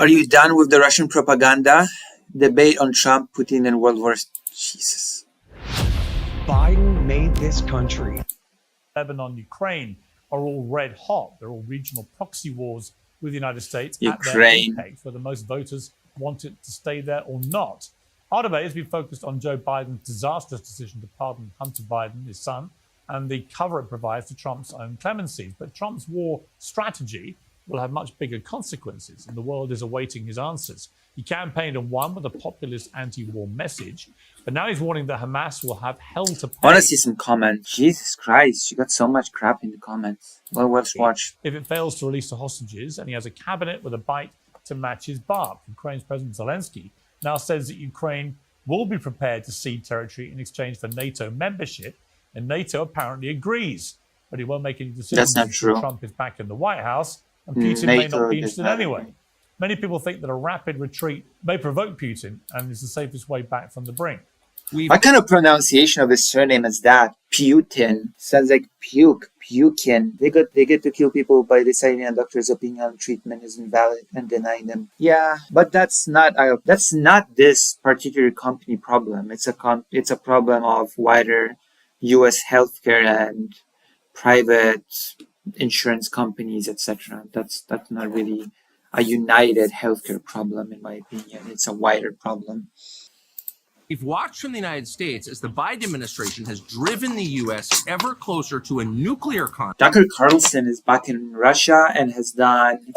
Are you done with the Russian propaganda? Debate on Trump, Putin, and World War. Jesus. Biden made this country. Lebanon, Ukraine are all red hot. They're all regional proxy wars with the United States Ukraine. at their apex, whether most voters want it to stay there or not. Our debate has been focused on Joe Biden's disastrous decision to pardon Hunter Biden, his son, and the cover it provides to Trump's own clemency. But Trump's war strategy will have much bigger consequences, and the world is awaiting his answers. He campaigned and won with a populist anti-war message, but now he's warning that Hamas will have hell to pay. I want to see some comments. Jesus Christ, you got so much crap in the comments. Well, let's watch. If it fails to release the hostages, and he has a cabinet with a bite to match his bark. Ukraine's President Zelensky now says that Ukraine will be prepared to cede territory in exchange for NATO membership, and NATO apparently agrees, but he won't make any decisions. That's not true. Trump is back in the White House, and Putin may not be interested anyway. Many people think that a rapid retreat may provoke Putin and is the safest way back from the brink. What kind of pronunciation of his surname is that? Putin. Sounds like puke. Pukin. They get to kill people by deciding a doctor's opinion on treatment is invalid and denying them. Yeah, but that's not this particular company problem. It's a problem of wider U.S. healthcare and private insurance companies, etc. That's not really a united healthcare problem, in my opinion. It's a wider problem. We've watched from the United States as the Biden administration has driven the U.S. ever closer to a nuclear conflict. Tucker Carlson is back in Russia and has done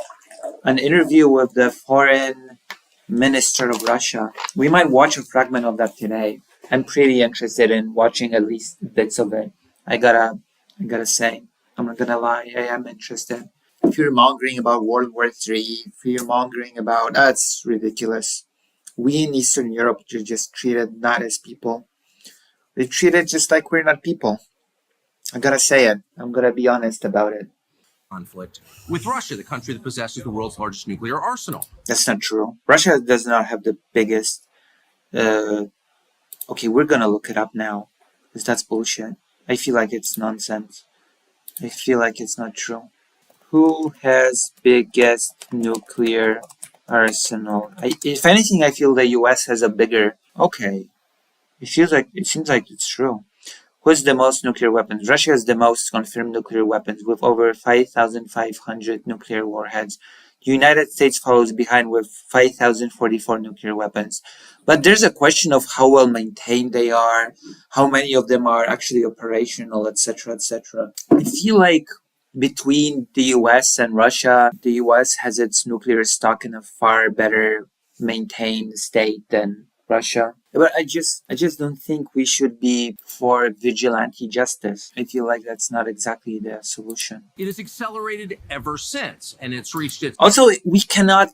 an interview with the foreign minister of Russia. We might watch a fragment of that today. I'm pretty interested in watching at least bits of it. I gotta say, I'm not gonna lie, I am interested. Fear-mongering about World War III, fear-mongering about... That's ridiculous. We in Eastern Europe are just treated not as people. We're treated just like we're not people. I gotta say it. I'm gonna be honest about it. Conflict with Russia, the country that possesses the world's largest nuclear arsenal. That's not true. Russia does not have the biggest... Okay, we're gonna look it up now, because that's bullshit. I feel like it's nonsense. I feel like it's not true. Who has biggest nuclear arsenal? If anything, I feel the U.S. has a bigger... Okay. It seems like it's true. Who has the most nuclear weapons? Russia has the most confirmed nuclear weapons with over 5,500 nuclear warheads. The United States follows behind with 5,044 nuclear weapons. But there's a question of how well maintained they are, how many of them are actually operational, etc., etc. I feel like between the US and Russia, the US has its nuclear stock in a far better maintained state than Russia. But I just don't think we should be for vigilante justice. I feel like that's not exactly the solution. It has accelerated ever since, and it's reached its... Also, we cannot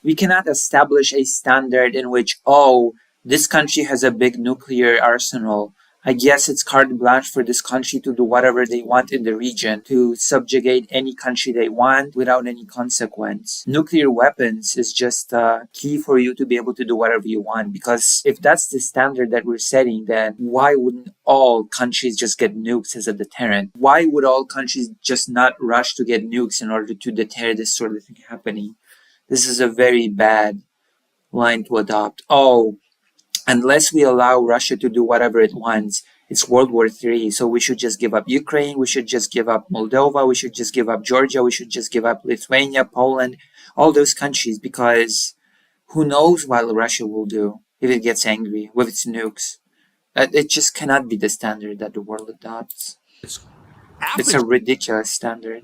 establish a standard in which, oh, this country has a big nuclear arsenal. I guess it's carte blanche for this country to do whatever they want in the region, to subjugate any country they want without any consequence. Nuclear weapons is just key for you to be able to do whatever you want, because if that's the standard that we're setting, then why wouldn't all countries just get nukes as a deterrent? Why would all countries just not rush to get nukes in order to deter this sort of thing happening? This is a very bad line to adopt. Oh, unless we allow Russia to do whatever it wants, it's World War III. So we should just give up Ukraine. We should just give up Moldova. We should just give up Georgia. We should just give up Lithuania, Poland, all those countries, because who knows what Russia will do if it gets angry with its nukes. It just cannot be the standard that the world adopts. It's a ridiculous standard.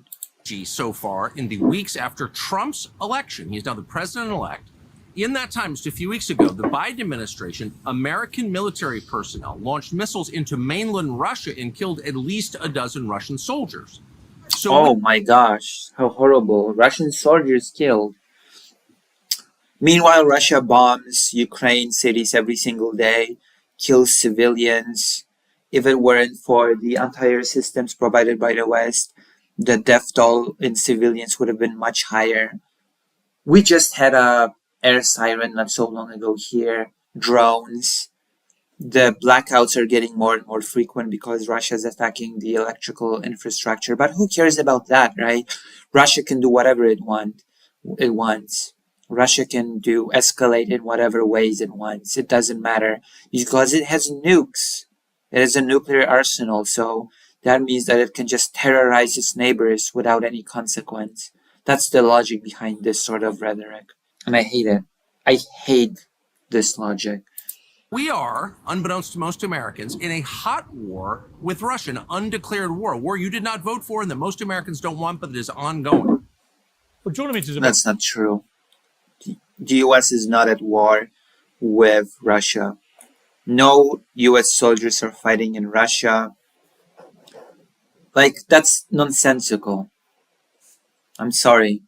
So far, in the weeks after Trump's election, he's now the president-elect. In that time, just a few weeks ago, the Biden administration, American military personnel launched missiles into mainland Russia and killed at least a dozen Russian soldiers. Oh my gosh, how horrible. Russian soldiers killed. Meanwhile, Russia bombs Ukraine cities every single day, kills civilians. If it weren't for the anti-air systems provided by the West, the death toll in civilians would have been much higher. We just had a air siren not so long ago here, drones. The blackouts are getting more and more frequent because Russia is attacking the electrical infrastructure. But who cares about that, right? Russia can do whatever it wants. Russia can escalate in whatever ways it wants. It doesn't matter because it has nukes. It has a nuclear arsenal, so that means that it can just terrorize its neighbors without any consequence. That's the logic behind this sort of rhetoric. And I hate it. I hate this logic. We are, unbeknownst to most Americans, in a hot war with Russia, an undeclared war, a war you did not vote for and that most Americans don't want, but that is ongoing. Well, joining me today. That's not true. The US is not at war with Russia. No US soldiers are fighting in Russia. Like, that's nonsensical. I'm sorry.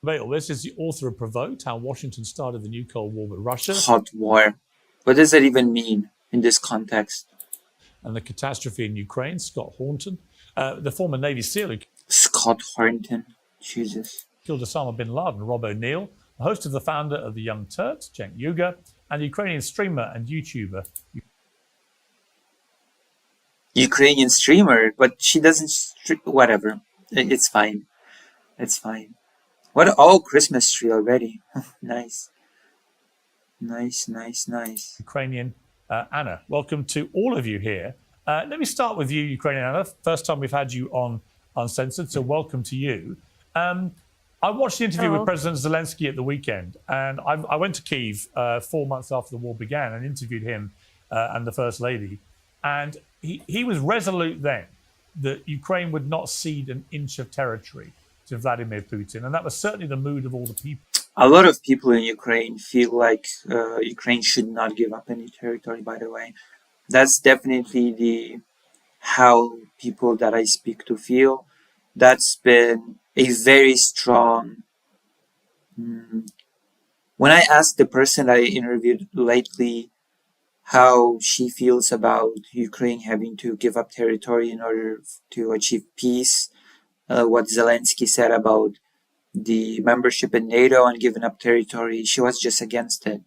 This is the author of Provoked, How Washington Started the New Cold War with Russia. Hot war. What does that even mean in this context? And the catastrophe in Ukraine, Scott Horton, the former Navy SEAL who Scott Horton. Jesus. killed Osama bin Laden, Rob O'Neill, the host of the founder of the Young Turks, Cenk Uygur, and the Ukrainian streamer and YouTuber. Ukrainian streamer, but she doesn't whatever. It's fine. It's fine. What Christmas tree already. Nice. Nice. Ukrainian Anna. Welcome to all of you here. Let me start with you, Ukrainian Anna. First time we've had you on Uncensored, so welcome to you. I watched the interview with President Zelensky at the weekend, and I went to Kyiv 4 months after the war began and interviewed him and the First Lady. And he was resolute then that Ukraine would not cede an inch of territory to Vladimir Putin. And that was certainly the mood of all the people. A lot of people in Ukraine feel like Ukraine should not give up any territory, by the way. That's definitely how people that I speak to feel. That's been a very strong... When I asked the person I interviewed lately how she feels about Ukraine having to give up territory in order to achieve peace, what Zelensky said about the membership in NATO and giving up territory, she was just against it.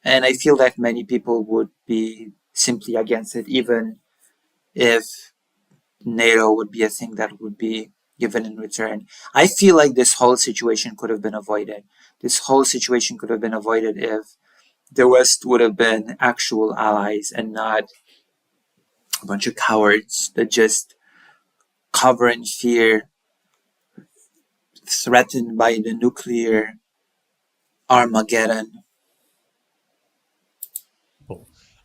And I feel that many people would be simply against it, even if NATO would be a thing that would be given in return. I feel like this whole situation could have been avoided. This whole situation could have been avoided if the West would have been actual allies and not a bunch of cowards that just cover in fear, threatened by the nuclear Armageddon.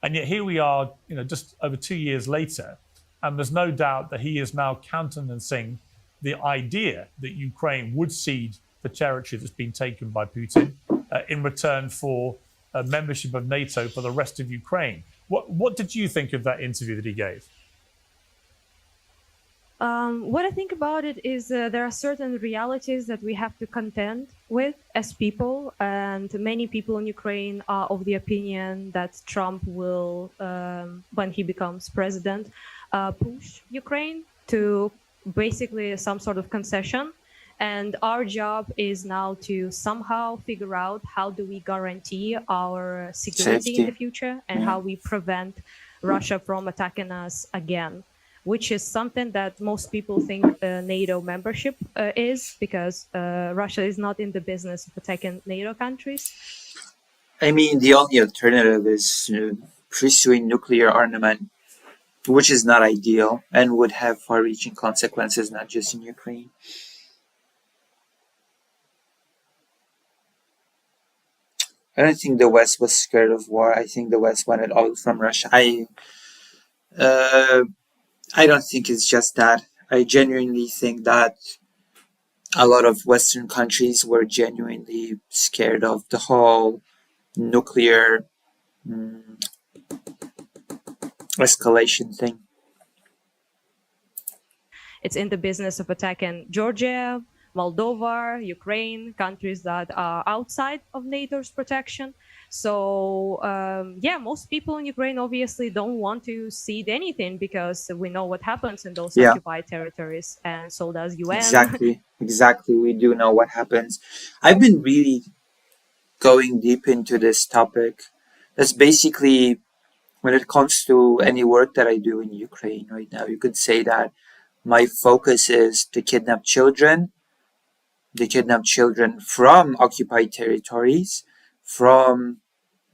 And yet here we are, just over 2 years later, and there's no doubt that he is now countenancing the idea that Ukraine would cede the territory that's been taken by Putin in return for a membership of NATO for the rest of Ukraine. What did you think of that interview that he gave? What I think about it is there are certain realities that we have to contend with as people, and many people in Ukraine are of the opinion that Trump will, when he becomes president, push Ukraine to basically some sort of concession. And our job is now to somehow figure out how do we guarantee our security in the future and how we prevent Russia from attacking us again, which is something that most people think NATO membership is, because Russia is not in the business of attacking NATO countries. I mean, the only alternative is pursuing nuclear armament, which is not ideal and would have far-reaching consequences, not just in Ukraine. I don't think the West was scared of war. I think the West wanted oil from Russia. I don't think it's just that. I genuinely think that a lot of Western countries were genuinely scared of the whole nuclear escalation thing. It's in the business of attacking Georgia, Moldova, Ukraine, countries that are outside of NATO's protection. So, most people in Ukraine obviously don't want to cede anything because we know what happens in those occupied territories, and so does UN. Exactly. We do know what happens. I've been really going deep into this topic. That's basically, when it comes to any work that I do in Ukraine right now, you could say that my focus is to kidnap children They kidnap children from occupied territories, from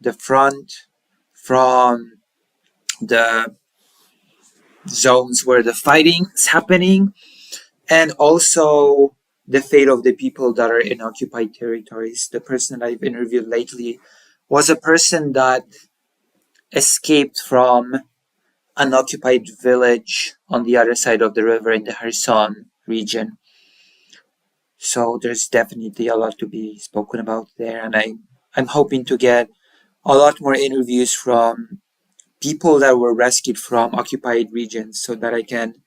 the front, from the zones where the fighting is happening, and also the fate of the people that are in occupied territories. The person that I've interviewed lately was a person that escaped from an occupied village on the other side of the river in the Kherson region. So there's definitely a lot to be spoken about there, and I'm hoping to get a lot more interviews from people that were rescued from occupied regions so that I can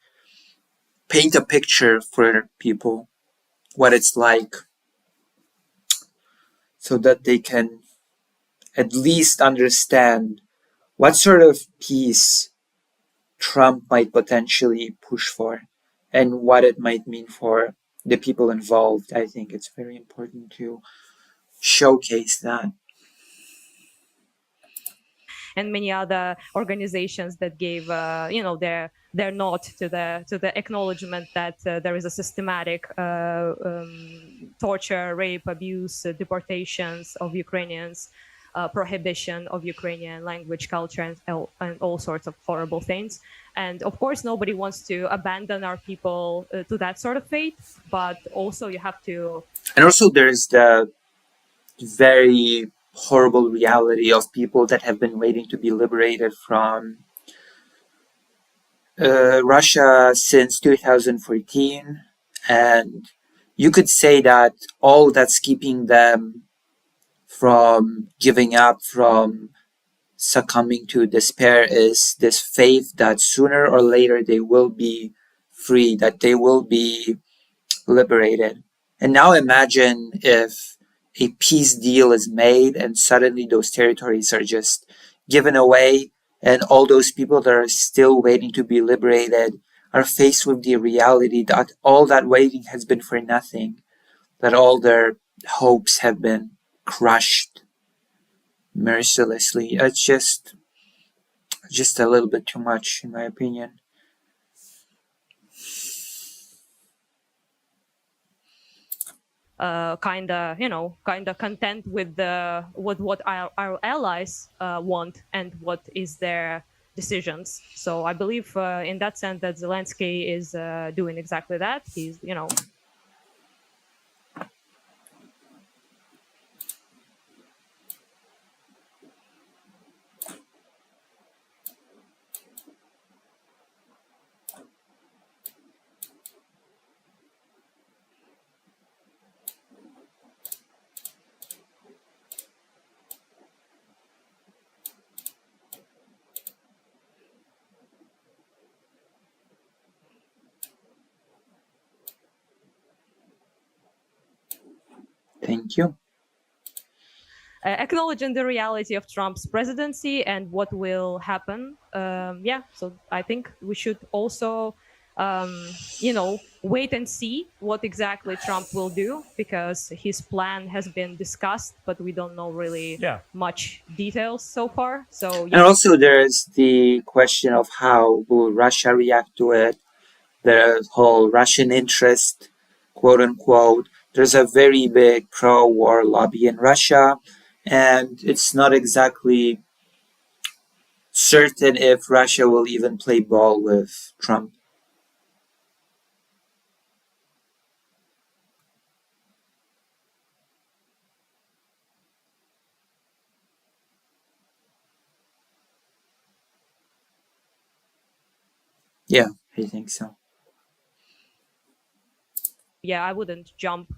paint a picture for people what it's like so that they can at least understand what sort of peace Trump might potentially push for and what it might mean for the people involved. I think it's very important to showcase that. And many other organizations that gave their nod to the acknowledgement that there is a systematic torture, rape, abuse, deportations of Ukrainians, prohibition of Ukrainian language, culture, and all sorts of horrible things. And of course, nobody wants to abandon our people to that sort of fate, but also you have to. And also, there's the very horrible reality of people that have been waiting to be liberated from Russia since 2014. And you could say that all that's keeping them from giving up, from succumbing to despair, is this faith that sooner or later they will be free, that they will be liberated. And now imagine if a peace deal is made and suddenly those territories are just given away, and all those people that are still waiting to be liberated are faced with the reality that all that waiting has been for nothing, that all their hopes have been crushed mercilessly. It's just a little bit too much, in my opinion. Kind of content with what our allies want and what is their decisions. So I believe in that sense that Zelensky is doing exactly that. He's Thank you. acknowledging the reality of Trump's presidency and what will happen. So I think we should also, wait and see what exactly Trump will do, because his plan has been discussed, but we don't know really much details so far. So And also there's the question of how will Russia react to it, the whole Russian interest, quote unquote. There's a very big pro-war lobby in Russia, and it's not exactly certain if Russia will even play ball with Trump. Yeah, I think so. Yeah, I wouldn't jump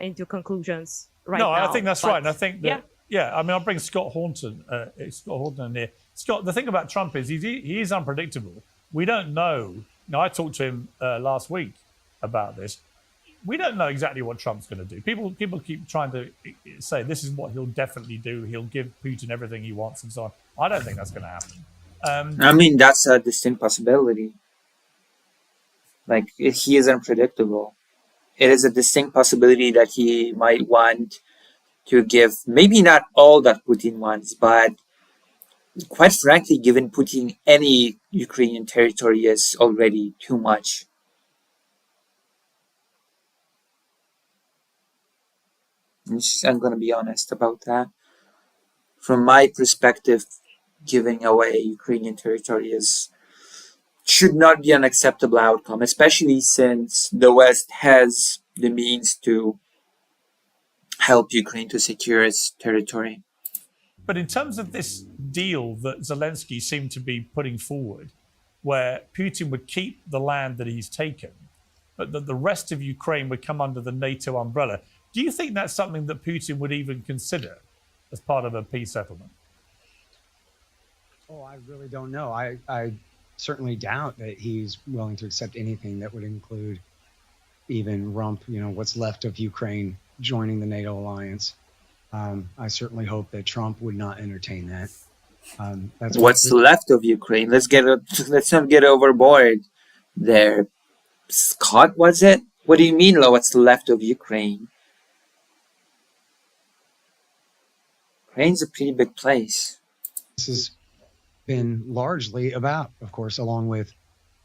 into conclusions right no, now. I think that's right. And I think that, yeah. I mean, I'll bring Scott Horton in here. Scott, the thing about Trump is he is unpredictable. We don't know. Now, I talked to him last week about this. We don't know exactly what Trump's going to do. People keep trying to say this is what he'll definitely do. He'll give Putin everything he wants and so on. I don't think that's going to happen. I mean, that's a distinct possibility. Like, he is unpredictable. It is a distinct possibility that he might want to give maybe not all that Putin wants, but quite frankly, given Putin any Ukrainian territory is already too much. I'm going to be honest about that. From my perspective, giving away Ukrainian territory should not be an acceptable outcome, especially since the West has the means to help Ukraine to secure its territory. But in terms of this deal that Zelensky seemed to be putting forward, where Putin would keep the land that he's taken, but that the rest of Ukraine would come under the NATO umbrella, do you think that's something that Putin would even consider as part of a peace settlement? Oh, I really don't know. I certainly doubt that he's willing to accept anything that would include even rump, what's left of Ukraine joining the NATO alliance. I certainly hope that Trump would not entertain that. That's what's left of Ukraine. Let's not get overboard there. Scott, was it? What do you mean, what's left of Ukraine? Ukraine's a pretty big place. This has been largely about, of course, along with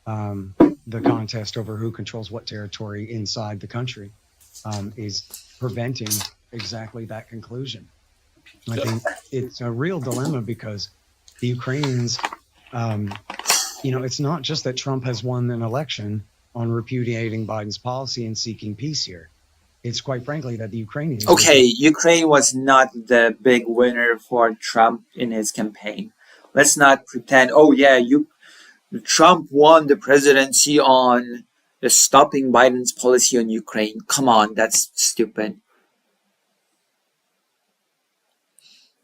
the contest over who controls what territory inside the country, is preventing exactly that conclusion. I think it's a real dilemma because the Ukrainians, it's not just that Trump has won an election on repudiating Biden's policy and seeking peace here. It's quite frankly that the Ukrainians... Okay, Ukraine was not the big winner for Trump in his campaign. Let's not pretend, Trump won the presidency on stopping Biden's policy on Ukraine. Come on, that's stupid.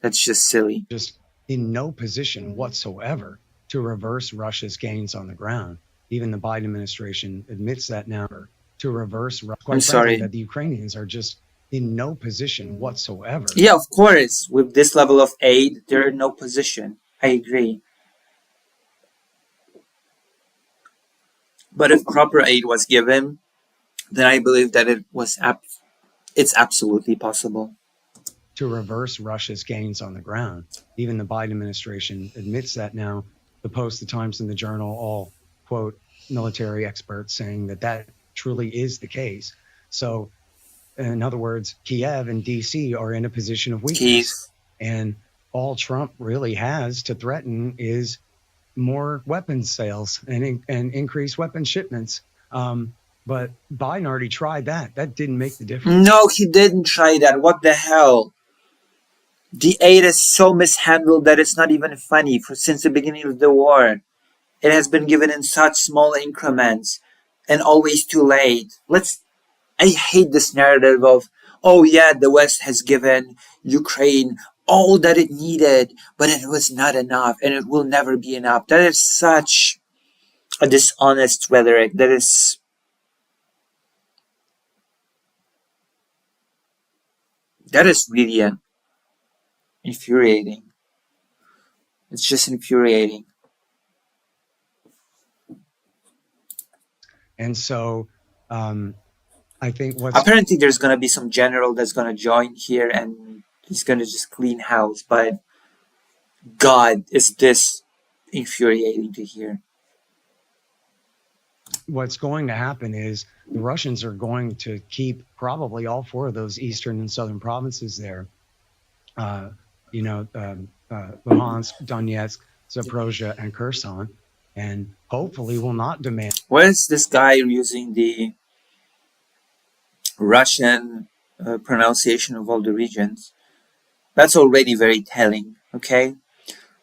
That's just silly. Just in no position whatsoever to reverse Russia's gains on the ground. Even the Biden administration admits that now. To reverse, quite frankly, that the Ukrainians are just in no position whatsoever. Yeah, of course. With this level of aid, they're in no position. I agree. But if proper aid was given, then I believe that it's absolutely possible. To reverse Russia's gains on the ground. Even the Biden administration admits that now. The Post, the Times, and the Journal all quote military experts saying that truly is the case. So, in other words, Kiev and DC are in a position of weakness. And all Trump really has to threaten is more weapons sales and increased weapon shipments. But Biden already tried that. That didn't make the difference. No, he didn't try that. What the hell? The aid is so mishandled that it's not even funny since the beginning of the war. It has been given in such small increments and always too late. I hate this narrative of, the West has given Ukraine all that it needed, but it was not enough and it will never be enough. That is such a dishonest rhetoric. That is really infuriating. It's just infuriating. And so I think apparently there's going to be some general that's going to join here and he's going to just clean house. But God, is this infuriating to hear. What's going to happen is the Russians are going to keep probably all four of those eastern and southern provinces there. Luhansk, Donetsk, Zaporozhye, and Kherson, and hopefully will not demand. Why is this guy using the Russian pronunciation of all the regions? That's already very telling, okay?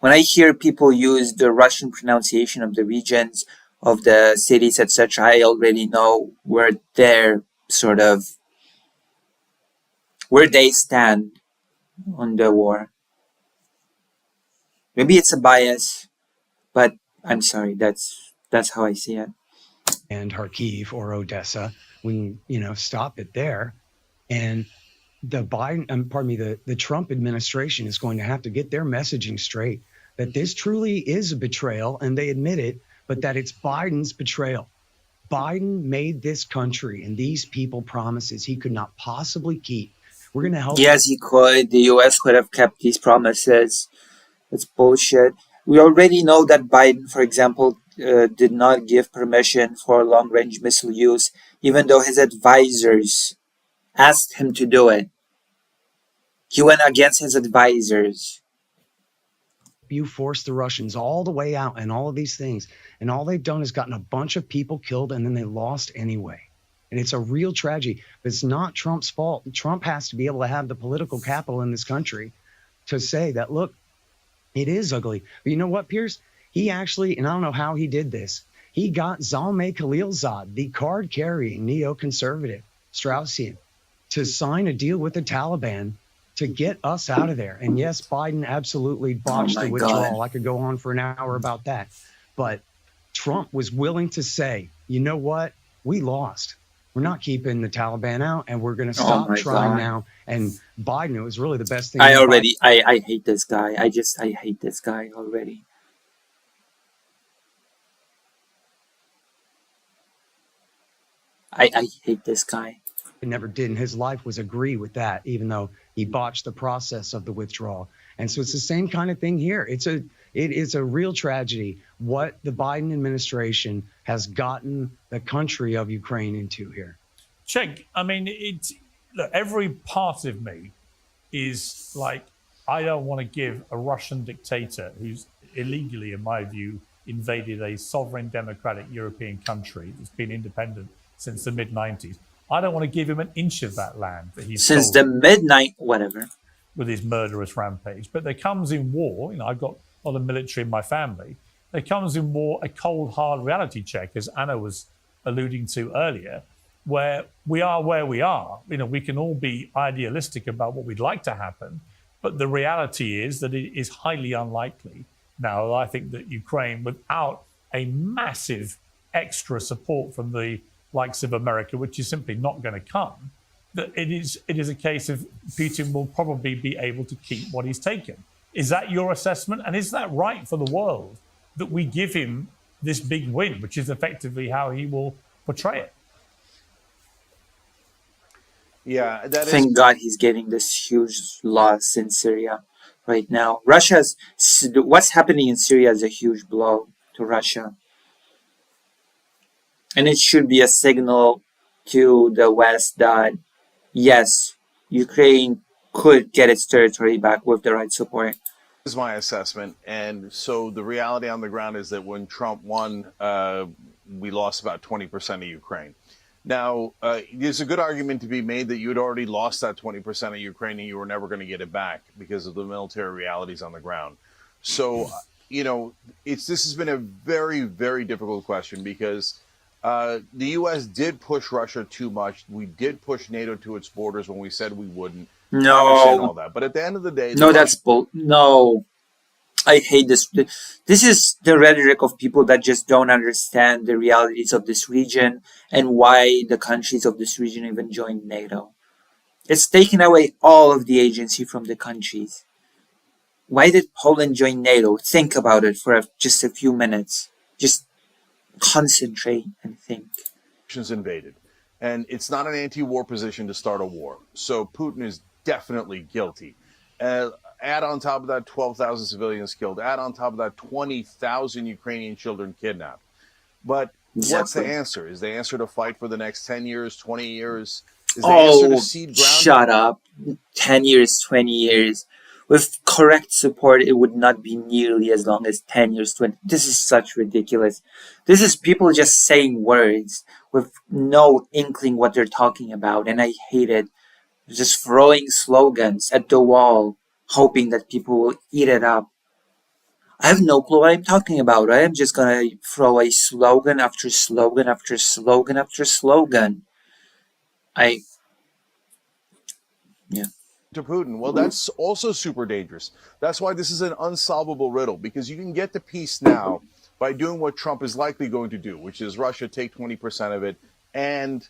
When I hear people use the Russian pronunciation of the regions, of the cities, etc., I already know where they stand on the war. Maybe it's a bias, but I'm sorry, that's how I see it. And Kharkiv or Odessa, we stop it there, and the Trump administration is going to have to get their messaging straight that this truly is a betrayal, and they admit it, but that it's Biden's betrayal. Biden made this country and these people promises he could not possibly keep. We're going to help. Yes, he could. The U.S. could have kept these promises. It's bullshit. We already know that Biden, for example, did not give permission for long-range missile use, even though his advisors asked him to do it. He went against his advisors. You forced the Russians all the way out and all of these things. And all they've done is gotten a bunch of people killed and then they lost anyway. And it's a real tragedy. But it's not Trump's fault. Trump has to be able to have the political capital in this country to say that, look, it is ugly. But you know what, Piers? He actually, and I don't know how he did this, he got Zalmay Khalilzad, the card-carrying neoconservative Straussian, to sign a deal with the Taliban to get us out of there. And yes, Biden absolutely botched the withdrawal. I could go on for an hour about that. But Trump was willing to say, you know what? We lost. We're not keeping the Taliban out, and we're going to stop trying now. And Biden, it was really the best thing. I hate this guy. I hate this guy already. I hate this guy. Never did in his life was agree with that, even though he botched the process of the withdrawal. And so it's the same kind of thing here. It is a real tragedy what the Biden administration has gotten the country of Ukraine into here. Check. I mean, look, every part of me is like, I don't want to give a Russian dictator who's illegally, in my view, invaded a sovereign democratic European country that's been independent since the mid-90s. I don't want to give him an inch of that land that he's since the midnight, whatever, with his murderous rampage. But there comes in war, I've got a lot of military in my family. There comes in war a cold, hard reality check, as Anna was alluding to earlier, where we are where we are. We can all be idealistic about what we'd like to happen, but the reality is that it is highly unlikely. Now, I think that Ukraine, without a massive extra support from the likes of America, which is simply not going to come, that it is a case of Putin will probably be able to keep what he's taken. Is that your assessment? And is that right for the world that we give him this big win, which is effectively how he will portray it? Yeah, Thank God he's getting this huge loss in Syria right now. What's happening in Syria is a huge blow to Russia. And it should be a signal to the West that, yes, Ukraine could get its territory back with the right support. Is my assessment. And so the reality on the ground is that when Trump won, we lost about 20% of Ukraine. Now, there's a good argument to be made that you had already lost that 20% of Ukraine and you were never going to get it back because of the military realities on the ground. So, this has been a very, very difficult question because the U.S. did push Russia too much. We did push NATO to its borders when we said we wouldn't. No. I understand all that. But at the end of the day... No. I hate this. This is the rhetoric of people that just don't understand the realities of this region and why the countries of this region even joined NATO. It's taken away all of the agency from the countries. Why did Poland join NATO? Think about it for just a few minutes. Just concentrate and think. Invaded. And it's not an anti-war position to start a war. So Putin is definitely guilty. Add on top of that 12,000 civilians killed. Add on top of that 20,000 Ukrainian children kidnapped. But what's the answer? Is the answer to fight for the next 10 years, 20 years? Is the answer to cede ground? Shut up. 10 years, 20 years. With correct support, it would not be nearly as long as 10 years, 20. This is such ridiculous. This is people just saying words with no inkling what they're talking about. And I hate it. Just throwing slogans at the wall, hoping that people will eat it up. I have no clue what I'm talking about. I am just going to throw a slogan after slogan after slogan after slogan. To Putin. Well, that's also super dangerous. That's why this is an unsolvable riddle, because you can get the peace now by doing what Trump is likely going to do, which is Russia take 20% of it, and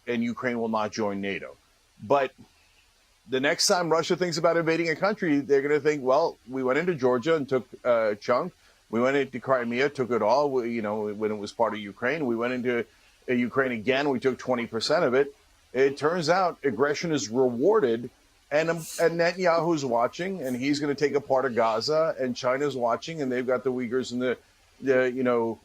Ukraine will not join NATO. But the next time Russia thinks about invading a country, they're going to think, well, we went into Georgia and took a chunk. We went into Crimea, took it all. When it was part of Ukraine, we went into Ukraine again. We took 20% of it. It turns out aggression is rewarded, and Netanyahu's watching, and he's going to take a part of Gaza, and China's watching, and they've got the Uyghurs in the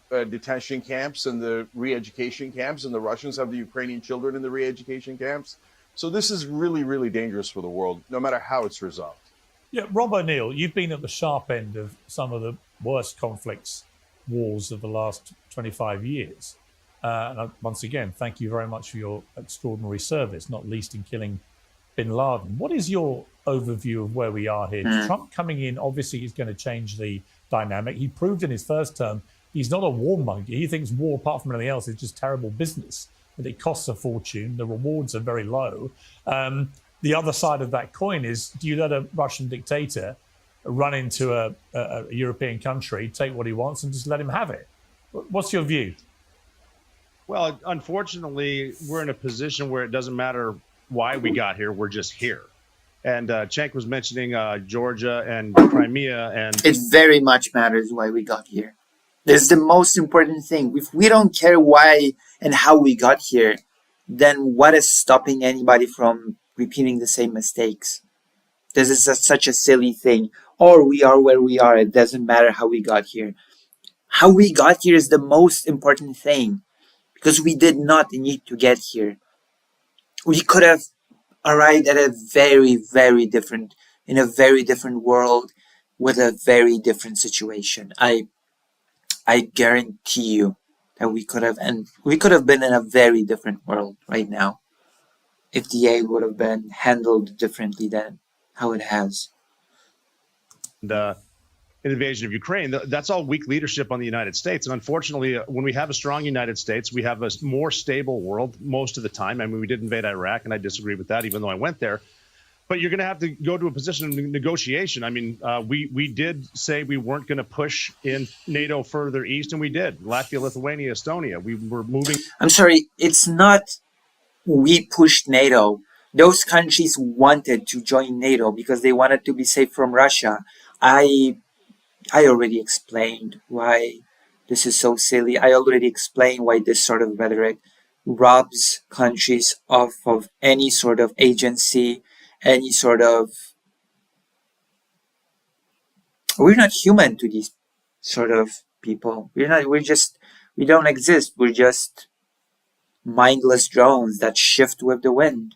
detention camps and the re-education camps, and the Russians have the Ukrainian children in the re-education camps. So this is really, really dangerous for the world, no matter how it's resolved. Yeah, Rob O'Neill, you've been at the sharp end of some of the worst conflicts, wars of the last 25 years. Once again, thank you very much for your extraordinary service, not least in killing bin Laden. What is your overview of where we are here? Trump coming in obviously is going to change the dynamic. He proved in his first term he's not a warmonger. He thinks war, apart from anything else, is just terrible business, that it costs a fortune. The rewards are very low. The other side of that coin is, do you let a Russian dictator run into a European country, take what he wants, and just let him have it? What's your view? Well, unfortunately, we're in a position where it doesn't matter why we got here. We're just here. And Cenk was mentioning Georgia and Crimea. And it very much matters why we got here. That's the most important thing. If we don't care why and how we got here, then what is stopping anybody from repeating the same mistakes? This is such a silly thing. Or we are where we are. It doesn't matter how we got here. How we got here is the most important thing, because we did not need to get here. We could have arrived at a very, very different, in a very different world with a very different situation. I guarantee you that we could have been in a very different world right now if the aid would have been handled differently than how it has. The invasion of Ukraine, that's all weak leadership on the United States. And unfortunately, when we have a strong United States, we have a more stable world most of the time. I mean, we did invade Iraq, and I disagree with that, even though I went there. But you're going to have to go to a position of negotiation. I mean, we did say we weren't going to push in NATO further east, and we did. Latvia, Lithuania, Estonia. We were moving. I'm sorry, it's not we pushed NATO. Those countries wanted to join NATO because they wanted to be safe from Russia. I already explained why this is so silly. I already explained why this sort of rhetoric robs countries of any sort of agency, any sort of... We're not human to these sort of people. We don't exist. We're just mindless drones that shift with the wind.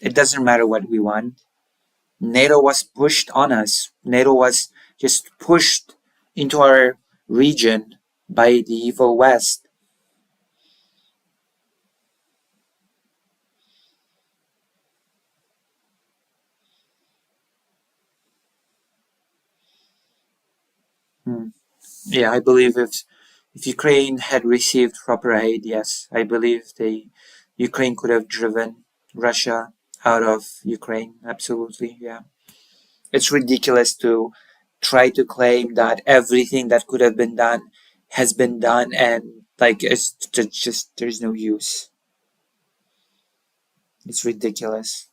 It doesn't matter what we want. NATO was pushed on us. NATO was just pushed into our region by the evil West. Yeah, I believe if Ukraine had received proper aid, yes, I believe Ukraine could have driven Russia out of Ukraine. Absolutely, yeah. It's ridiculous to try to claim that everything that could have been done has been done, and it's just there's no use. It's ridiculous.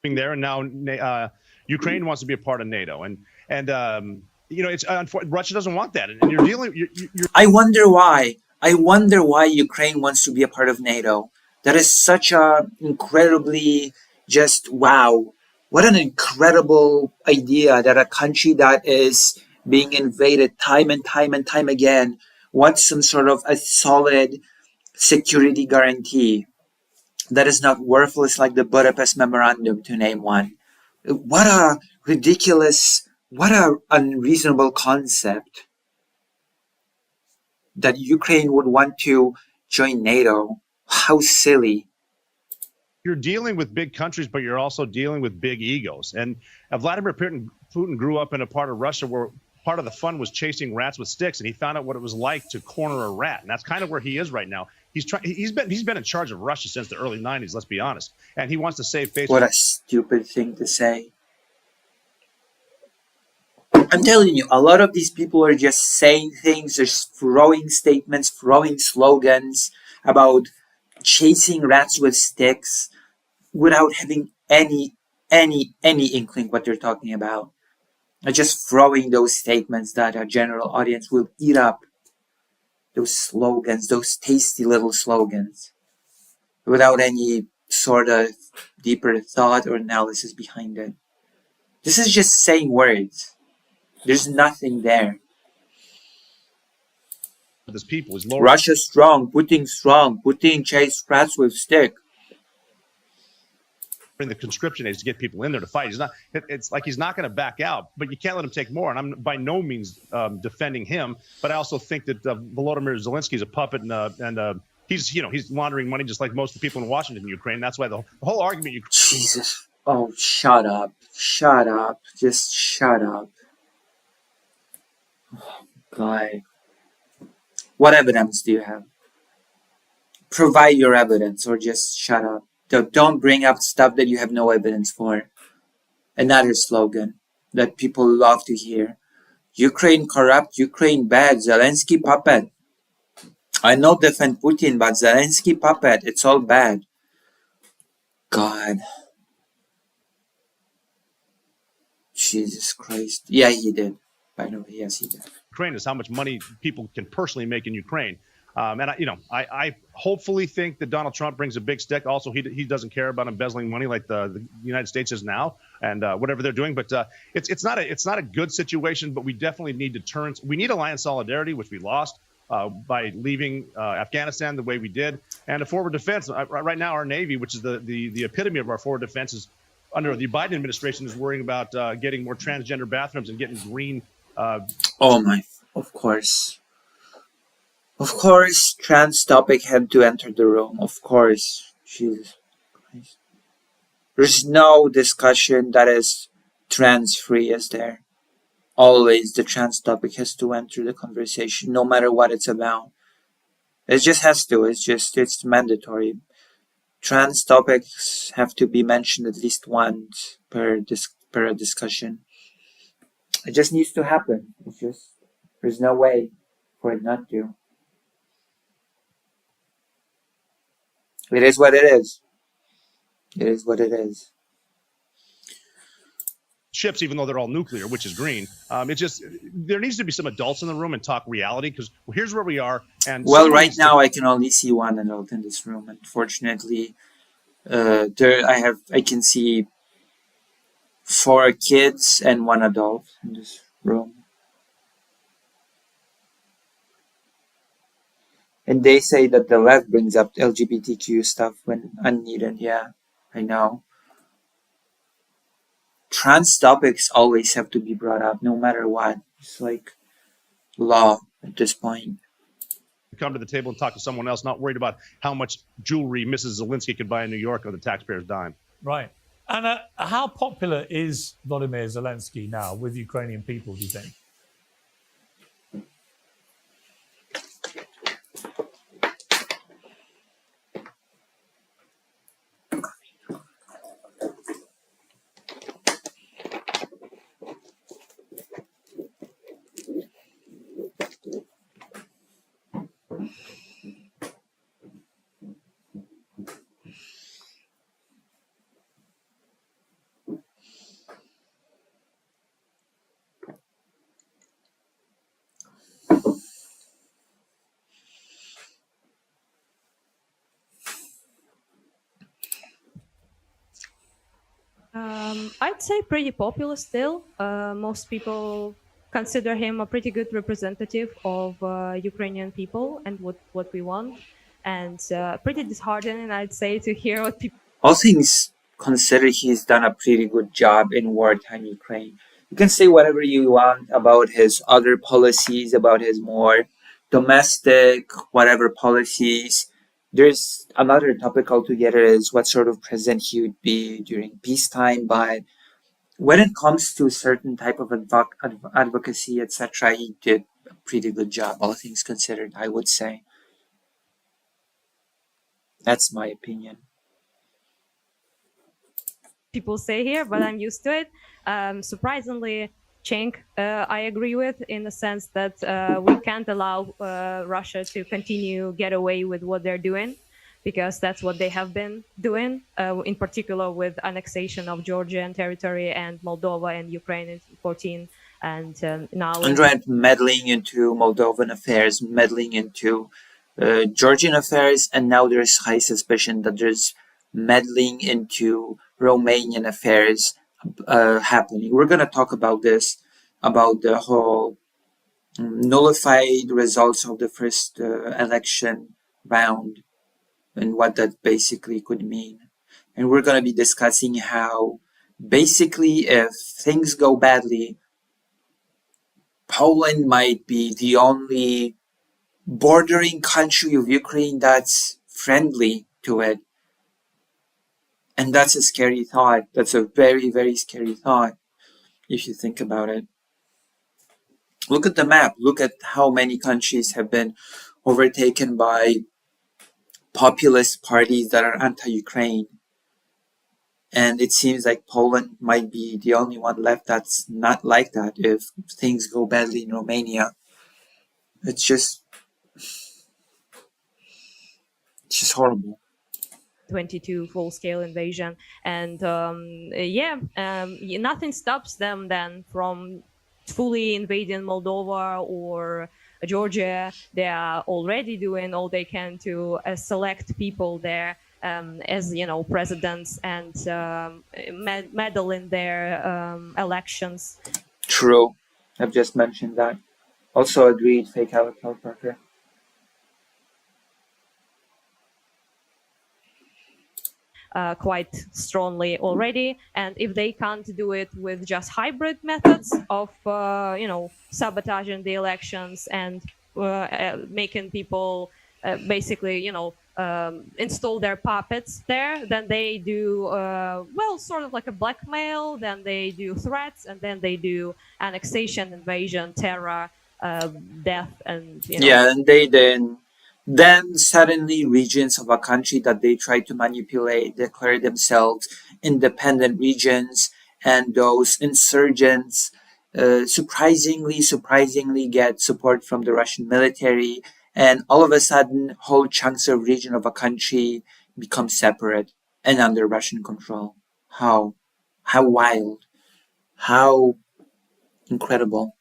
There, and now Ukraine wants to be a part of NATO, and it's Russia doesn't want that, and you're dealing. I wonder why. I wonder why Ukraine wants to be a part of NATO. That is such a incredibly just wow. What an incredible idea that a country that is being invaded time and time and time again wants some sort of a solid security guarantee that is not worthless like the Budapest Memorandum, to name one. What a ridiculous, what a unreasonable concept that Ukraine would want to join NATO. How silly. You're dealing with big countries, but you're also dealing with big egos. And Vladimir Putin grew up in a part of Russia where part of the fun was chasing rats with sticks, and he found out what it was like to corner a rat. And that's kind of where he is right now. He's been in charge of Russia since the early 90s, let's be honest. And he wants to save face. What a stupid thing to say. I'm telling you, a lot of these people are just saying things, just throwing statements, throwing slogans about chasing rats with sticks without having any inkling what they're talking about. They're just throwing those statements that a general audience will eat up. Those slogans, those tasty little slogans, without any sort of deeper thought or analysis behind it. This is just saying words. There's nothing there. This people is Russia strong, Putin chased rats with stick. the conscription age to get people in there to fight. He's not. It's like he's not going to back out, but you can't let him take more. And I'm by no means defending him, but I also think that Volodymyr Zelensky is a puppet, and he's laundering money just like most of the people in Washington, Ukraine. That's why the whole argument. Jesus. Oh, shut up. Shut up. Just shut up. Oh, God. What evidence do you have? Provide your evidence or just shut up. Don't bring up stuff that you have no evidence for. Another slogan that people love to hear. Ukraine corrupt, Ukraine bad, Zelensky puppet. I know defend Putin, but Zelensky puppet, it's all bad. God. Jesus Christ. Yeah, he did. By the way, yes, he did. Ukraine is how much money people can personally make in Ukraine. And I hopefully think that Donald Trump brings a big stick. Also, he doesn't care about embezzling money like the United States is now, and whatever they're doing. But it's not a good situation. But we definitely need to turn. We need alliance solidarity, which we lost by leaving Afghanistan the way we did, and a forward defense. Right now, our Navy, which is the epitome of our forward defense, is under the Biden administration is worrying about getting more transgender bathrooms and getting green. Of course. Of course, trans topic had to enter the room. Of course. Jesus Christ. There's no discussion that is trans-free, is there? Always the trans topic has to enter the conversation, no matter what it's about. It just has to. It's mandatory. Trans topics have to be mentioned at least once per discussion. It just needs to happen. There's no way for it not to. It is what it is. It is what it is. Ships, even though they're all nuclear, which is green, there needs to be some adults in the room and talk reality, because here's where we are. And right now I can only see one adult in this room. Unfortunately, I can see 4 kids and 1 adult in this room. And they say that the left brings up LGBTQ stuff when unneeded. Yeah, I know. Trans topics always have to be brought up, no matter what. It's like law at this point. Come to the table and talk to someone else, not worried about how much jewelry Mrs. Zelensky could buy in New York on the taxpayer's dime. Right. And how popular is Volodymyr Zelensky now with Ukrainian people, do you think? I'd say pretty popular still. Most people consider him a pretty good representative of Ukrainian people and what we want. And pretty disheartening, I'd say, to hear what people... All things considered, he's done a pretty good job in wartime Ukraine. You can say whatever you want about his other policies, about his more domestic, whatever policies. There's another topic altogether is what sort of president he would be during peacetime. But when it comes to a certain type of advocacy, etc., he did a pretty good job, all things considered, I would say. That's my opinion. People say here, but I'm used to it. Surprisingly, Cenk, I agree with, in the sense that we can't allow Russia to continue get away with what they're doing, because that's what they have been doing, in particular with annexation of Georgian territory and Moldova and Ukraine in 2014, and now... And meddling into Moldovan affairs, meddling into Georgian affairs, and now there's high suspicion that there's meddling into Romanian affairs happening. We're going to talk about this, about the whole nullified results of the first election round and what that basically could mean. and we're going to be discussing how basically if things go badly, Poland might be the only bordering country of Ukraine that's friendly to it. And that's a scary thought. That's a very, very scary thought if you think about it. Look at the map. Look at how many countries have been overtaken by populist parties that are anti-Ukraine. And it seems like Poland might be the only one left that's not like that if things go badly in Romania. It's just horrible. 22 full-scale invasion, and nothing stops them then from fully invading Moldova or Georgia. They are already doing all they can to select people there as presidents and meddle in their elections. True. I've just mentioned that. Also agreed, fake Alec Parker. Quite strongly already, and if they can't do it with just hybrid methods of sabotaging the elections and making people basically install their puppets there, then they do sort of like a blackmail, then they do threats, and then they do annexation, invasion, terror, death, and and they then suddenly regions of a country that they try to manipulate declare themselves independent regions, and those insurgents surprisingly get support from the Russian military, and all of a sudden whole chunks of region of a country become separate and under Russian control. How wild, how incredible.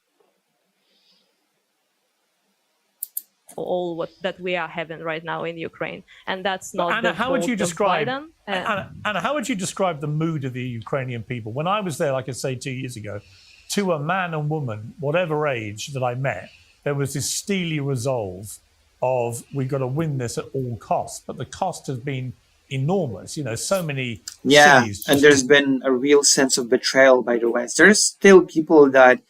All that we are having right now in Ukraine, and that's not. Anna, how would you describe? Biden. Anna, how would you describe the mood of the Ukrainian people? When I was there, like I say, 2 years ago, to a man and woman, whatever age that I met, there was this steely resolve of we've got to win this at all costs. But the cost has been enormous. So many cities. And there's been a real sense of betrayal by the West. There's still people that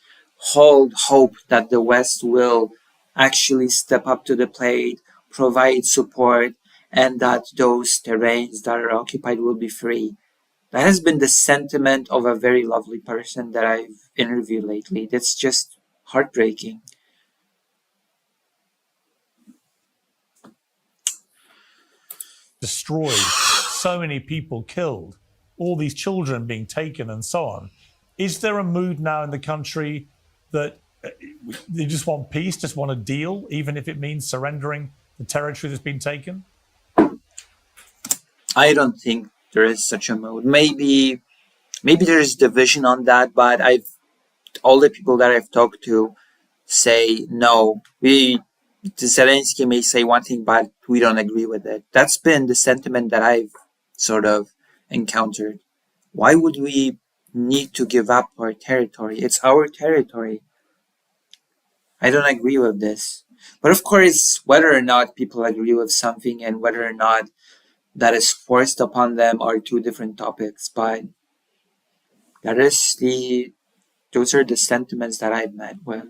hold hope that the West will actually step up to the plate, provide support, and that those terrains that are occupied will be free. That has been the sentiment of a very lovely person that I've interviewed lately. That's just heartbreaking. Destroyed, so many people killed, all these children being taken and so on. Is there a mood now in the country that they just want peace, just want a deal, even if it means surrendering the territory that's been taken? I don't think there is such a mood. Maybe there is division on that, but all the people that I've talked to say no. Zelensky may say one thing, but we don't agree with it. That's been the sentiment that I've sort of encountered. Why would we need to give up our territory? It's our territory. I don't agree with this. But of course, whether or not people agree with something and whether or not that is forced upon them are two different topics. But those are the sentiments that I've met with.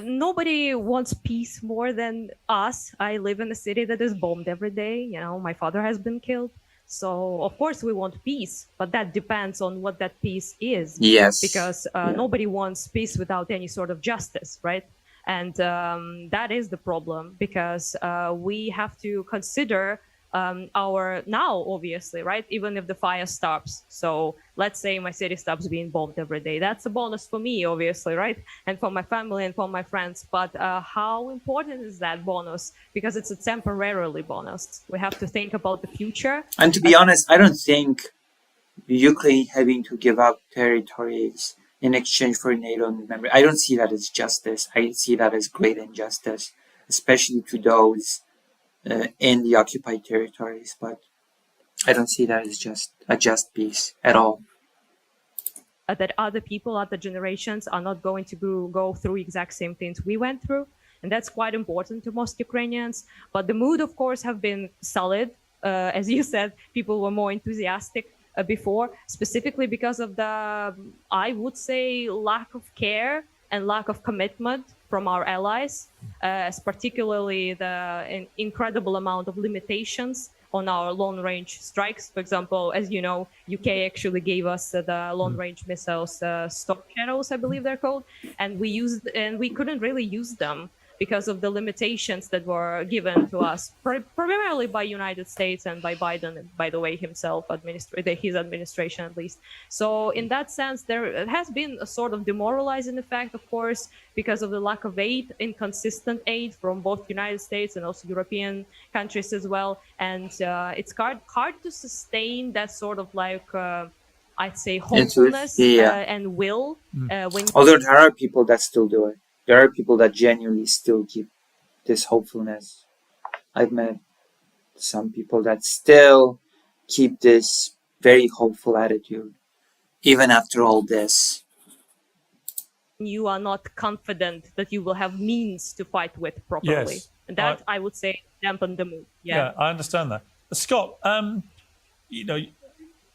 Nobody wants peace more than us. I live in a city that is bombed every day. My father has been killed. So, of course, we want peace, but that depends on what that peace is. Yes. Because nobody wants peace without any sort of justice, right? And that is the problem, because we have to consider our now, obviously, right? Even if the fire stops. So let's say my city stops being bombed every day. That's a bonus for me, obviously, right? And for my family and for my friends. But how important is that bonus? Because it's a temporarily bonus. We have to think about the future. And to be honest, I don't think Ukraine having to give up territories in exchange for NATO member, I don't see that as justice. I see that as great injustice, especially to those in the occupied territories. But I don't see that as just a just peace at all. That other people, other generations are not going to go through exact same things we went through. and that's quite important to most Ukrainians. But the mood, of course, have been solid. As you said, people were more enthusiastic before, specifically because of the, I would say, lack of care and lack of commitment from our allies, particularly the incredible amount of limitations on our long-range strikes. For example, as you know, UK actually gave us the long-range missiles, Storm Shadows, I believe they're called, and we couldn't really use them because of the limitations that were given to us, primarily by United States and by Biden, by the way, himself, his administration at least. So in that sense, there has been a sort of demoralizing effect, of course, because of the lack of aid, inconsistent aid from both United States and also European countries as well. And it's hard to sustain that sort of like, I'd say, hopefulness and will. Although there are people that still do it. There are people that genuinely still keep this hopefulness. I've met some people that still keep this very hopeful attitude, even after all this. You are not confident that you will have means to fight with properly. Yes. And that, I would say, dampened the mood. Yeah, I understand that. Scott, you know,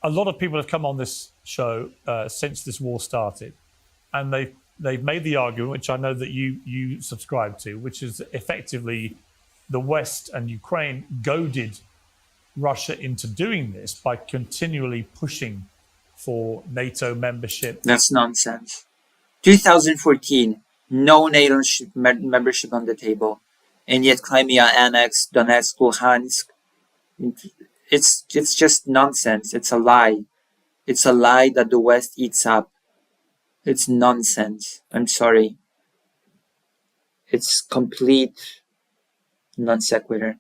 a lot of people have come on this show since this war started, and they've made the argument, which I know that you subscribe to, which is effectively the West and Ukraine goaded Russia into doing this by continually pushing for NATO membership. That's nonsense. 2014, no NATO membership on the table, and yet Crimea annexed, Donetsk, Luhansk. It's just nonsense. It's a lie. It's a lie that the West eats up. It's nonsense. I'm sorry. It's complete non sequitur.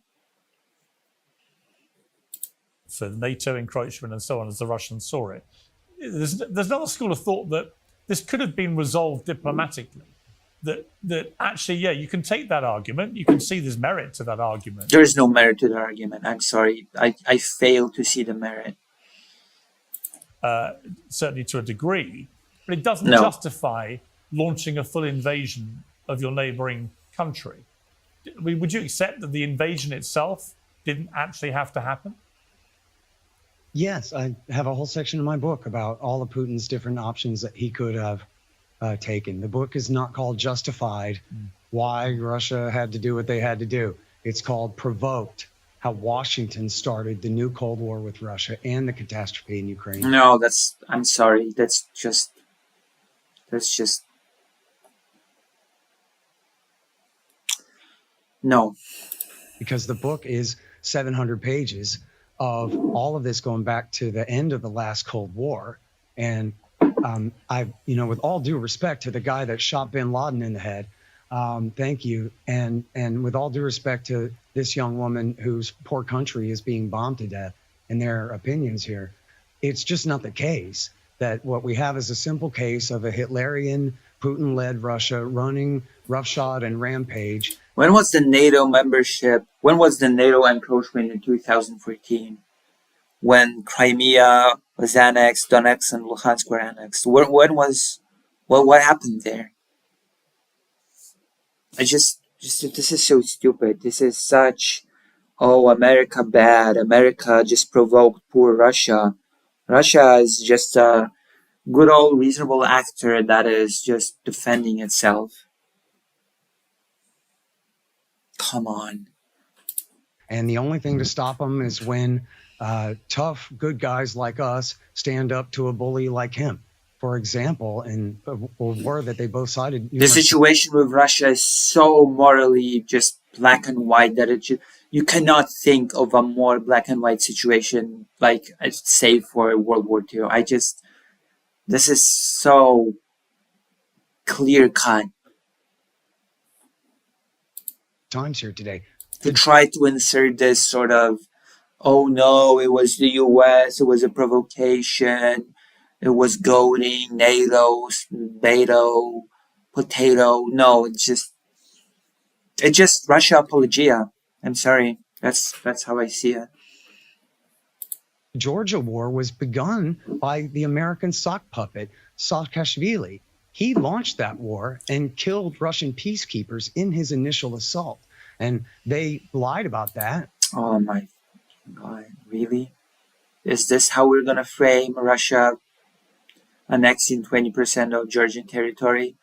For NATO encroachment and so on, as the Russians saw it. There's another school of thought that this could have been resolved diplomatically. That actually, yeah, you can take that argument. You can see there's merit to that argument. There is no merit to the argument. I'm sorry. I fail to see the merit. Certainly to a degree. But it doesn't justify launching a full invasion of your neighboring country. Would you accept that the invasion itself didn't actually have to happen? Yes, I have a whole section in my book about all of Putin's different options that he could have taken. The book is not called Justified, why Russia had to do what they had to do. It's called Provoked, how Washington started the new Cold War with Russia and the catastrophe in Ukraine. No, I'm sorry. That's just no. Because the book is 700 pages of all of this going back to the end of the last Cold War. And with all due respect to the guy that shot bin Laden in the head, thank you. And with all due respect to this young woman whose poor country is being bombed to death and their opinions here, it's just not the case that what we have is a simple case of a Hitlerian, Putin-led Russia running roughshod and rampage. When was the NATO membership? When was the NATO encroachment in 2014? When Crimea was annexed, Donetsk and Luhansk were annexed. What happened there? This is so stupid. This is such, America bad. America just provoked poor Russia. Russia is just a good old reasonable actor that is just defending itself. Come on. And the only thing to stop them is when tough, good guys like us stand up to a bully like him. For example, in a war that they both sided. The situation with Russia is so morally just black and white that you cannot think of a more black and white situation like, say, for World War II. This is so clear cut. Times here today. To try to insert this sort of, oh no, it was the US, it was a provocation, it was goading, NATO, Beto, potato. No, it's just Russia apologia. I'm sorry. That's how I see it. Georgia war was begun by the American sock puppet, Saakashvili. He launched that war and killed Russian peacekeepers in his initial assault. And they lied about that. Oh my God, really? Is this how we're gonna frame Russia annexing 20% of Georgian territory?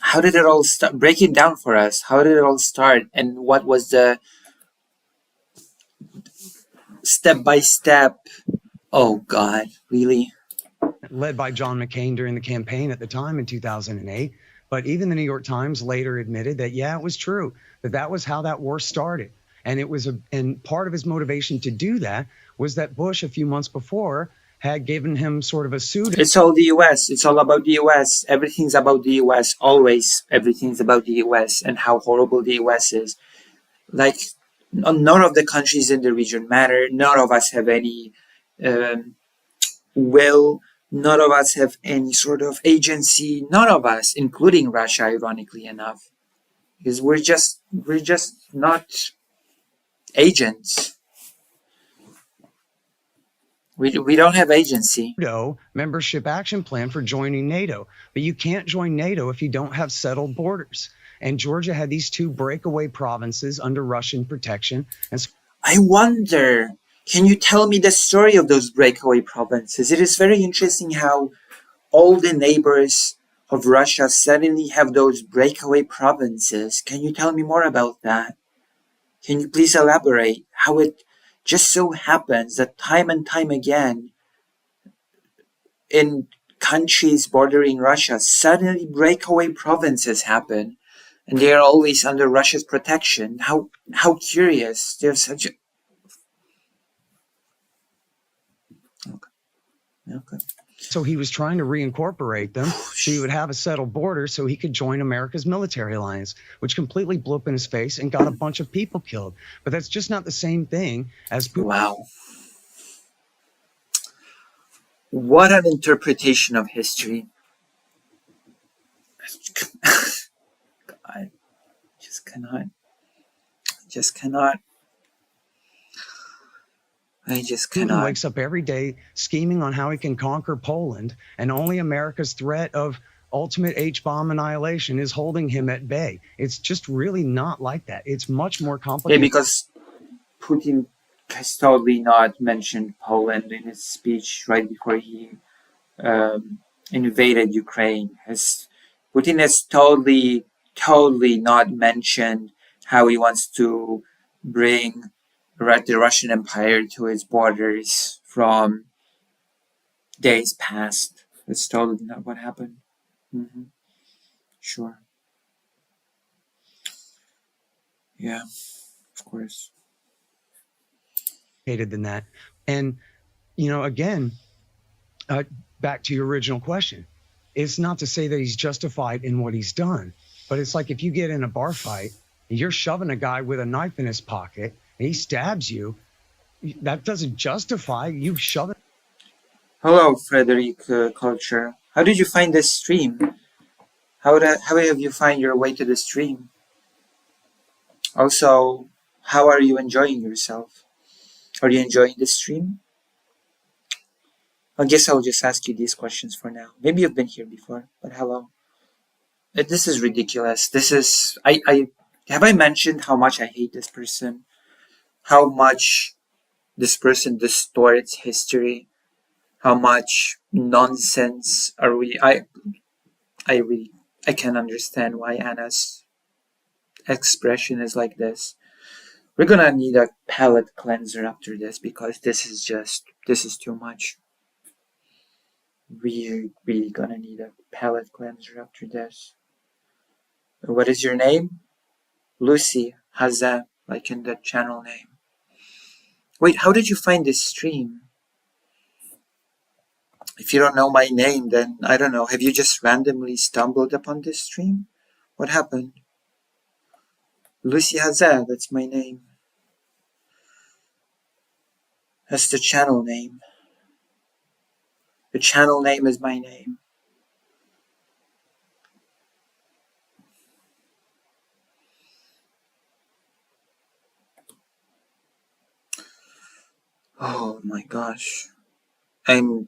How did it all start? Break it down for us. How did it all start? And what was the step by step? Oh God, really? Led by John McCain during the campaign at the time in 2008. But even the New York Times later admitted that, yeah, it was true, that was how that war started. And it was and part of his motivation to do that was that Bush, a few months before, had given him sort of a suit. It's all the US. It's all about the US. Everything's about the US. Always everything's about the US and how horrible the US is. Like, none of the countries in the region matter. None of us have any will. None of us have any sort of agency. None of us, including Russia, ironically enough, because we're just not agents. We don't have agency. NATO membership action plan for joining NATO, but you can't join NATO if you don't have settled borders. And Georgia had these two breakaway provinces under Russian protection. And so I wonder, can you tell me the story of those breakaway provinces? It is very interesting how all the neighbors of Russia suddenly have those breakaway provinces. Can you tell me more about that? Can you please elaborate how it just so happens that time and time again in countries bordering Russia, suddenly breakaway provinces happen and they are always under Russia's protection? How curious. There's such a... Okay. So he was trying to reincorporate them so he would have a settled border so he could join America's military alliance, which completely blew up in his face and got a bunch of people killed. But that's just not the same thing as Putin. Wow. What an interpretation of history. I just cannot. I just Putin cannot. wakes up every day scheming on how he can conquer Poland, and only America's threat of ultimate H-bomb annihilation is holding him at bay. It's just really not like that. It's much more Yeah, complicated. because Putin has totally not mentioned Poland in his speech right before he invaded Ukraine. Putin has totally not mentioned how he wants to bring the Russian Empire to his borders from days past. That's totally not what happened. Sure. Yeah, of course. Than that. And, you know, again, back to your original question, it's not to say that he's justified in what he's done, but it's like if you get in a bar fight, and you're shoving a guy with a knife in his pocket, and he stabs you, that doesn't justify you shoving. Hello, Frederick Culture. How did you find this stream? How have you find your way to the stream? Also, how are you enjoying yourself? Are you enjoying the stream? I guess I'll just ask you these questions for now. Maybe you've been here before, but hello. This is ridiculous. This is... Have I mentioned how much I hate this person? How much this person distorts history? How much nonsense are we... I can't understand why Anna's expression is like this. We're gonna need a palate cleanser after this because this is too much. We're really gonna need a palate cleanser after this. What is your name? Lucy. Haze, like in the channel name. Wait, how did you find this stream? If you don't know my name, then I don't know. Have you just randomly stumbled upon this stream? What happened? Lucy Haze, that's my name. That's the channel name. The channel name is my name. Oh my gosh. I'm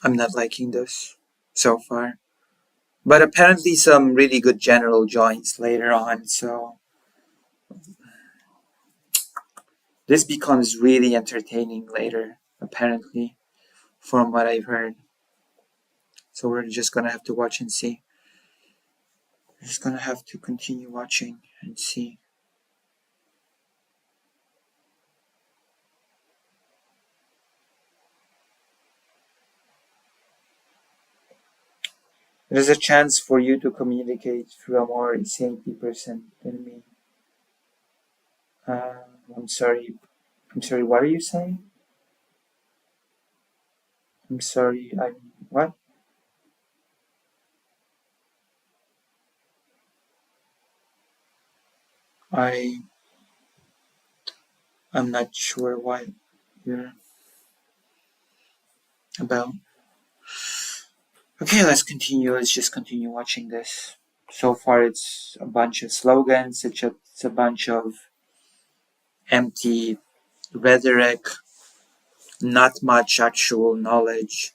I'm not liking this so far. But apparently some really good general joins later on, so this becomes really entertaining later, apparently, from what I've heard. So we're just gonna have to watch and see. We're just gonna have to continue watching and see. There's a chance for you to communicate through a more saintly person than me. I'm sorry. I'm sorry, what are you saying? I'm sorry, what? I, I'm not sure what you're about. Okay, let's continue. Let's just continue watching this. So far, it's a bunch of slogans. It's a bunch of empty rhetoric, not much actual knowledge,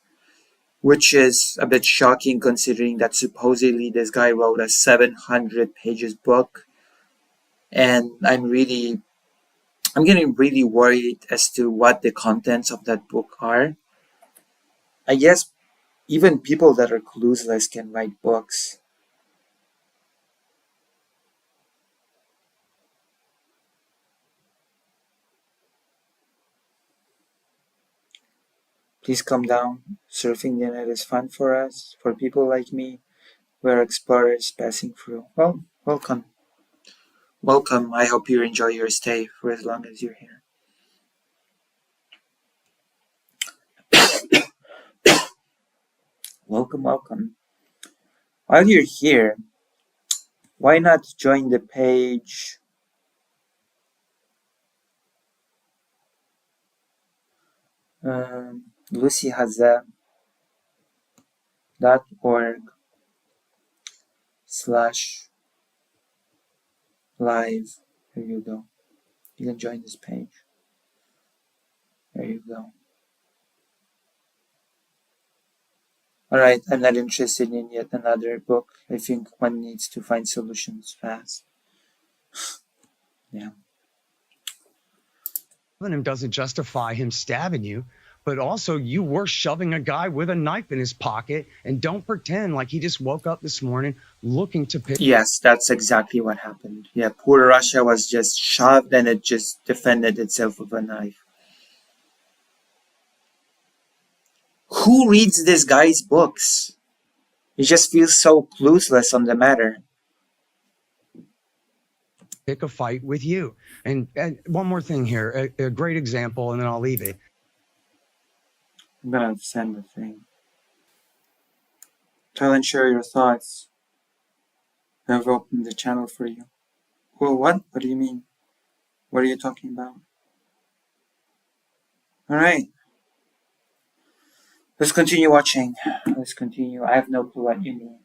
which is a bit shocking considering that supposedly this guy wrote a 700 pages book. And I'm getting really worried as to what the contents of that book are. I guess even people that are clueless can write books. Please come down. Surfing the net is fun for us, for people like me. We're explorers passing through. Well, welcome. Welcome. I hope you enjoy your stay for as long as you're here. Welcome, welcome. While you're here, why not join the page lucyhaza.org/live. There you go. You can join this page. There you go. Alright, I'm not interested in yet another book. I think one needs to find solutions fast. Yeah. Him doesn't justify him stabbing you, but also you were shoving a guy with a knife in his pocket, and don't pretend like he just woke up this morning looking to pick. Yes, that's exactly what happened. Yeah, poor Russia was just shoved and it just defended itself with a knife. Who reads this guy's books? He just feels so clueless on the matter. Pick a fight with you. And one more thing here, a great example, and then I'll leave it. I'm gonna send the thing. Tell and share your thoughts. I've opened the channel for you. Well, what? What do you mean? What are you talking about? Alright. Let's continue watching. Let's continue. I have no clue what you mean.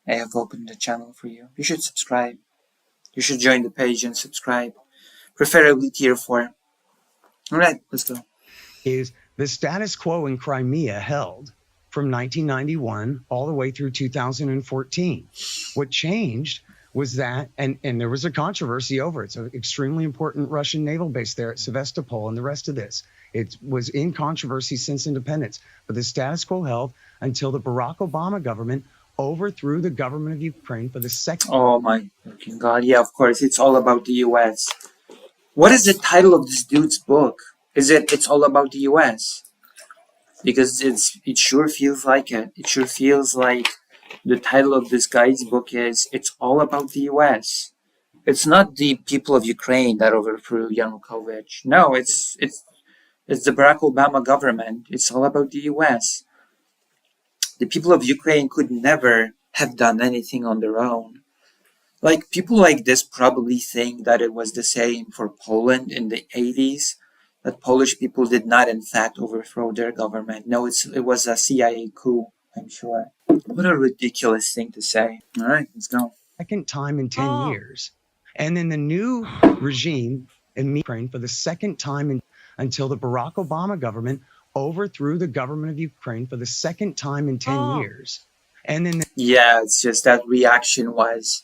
I have opened the channel for you. You should subscribe. You should join the page and subscribe. Preferably tier 4. Alright, let's go. Is the status quo in Crimea held from 1991 all the way through 2014. What changed was that, and there was a controversy over it. It's an extremely important Russian naval base there at Sevastopol and the rest of this. It was in controversy since independence, but the status quo held until the Barack Obama government overthrew the government of Ukraine for the second. Oh my fucking god, yeah, of course, it's all about the US. What is the title of this dude's book? It's all about the US? Because it sure feels like it. It sure feels like the title of this guy's book is It's All About the US. It's not the people of Ukraine that overthrew Yanukovych. No, it's the Barack Obama government. It's all about the US. The people of Ukraine could never have done anything on their own. Like, people like this probably think that it was the same for Poland in the 80s, that Polish people did not in fact overthrow their government. No, it was a CIA coup, I'm sure. What a ridiculous thing to say. All right, let's go. Second time in 10 years. And then the new regime in Ukraine for the second time until the Barack Obama government overthrew the government of Ukraine for the second time in 10 years. And then Yeah, it's just that reaction was,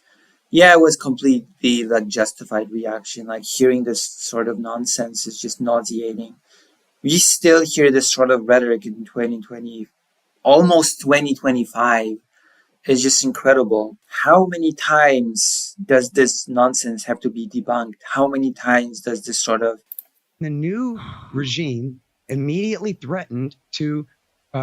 yeah, it was completely like justified reaction. Like hearing this sort of nonsense is just nauseating. We still hear this sort of rhetoric in 2020, almost 2025. It's just incredible. How many times does this nonsense have to be debunked? How many times does this sort of... the new regime immediately threatened to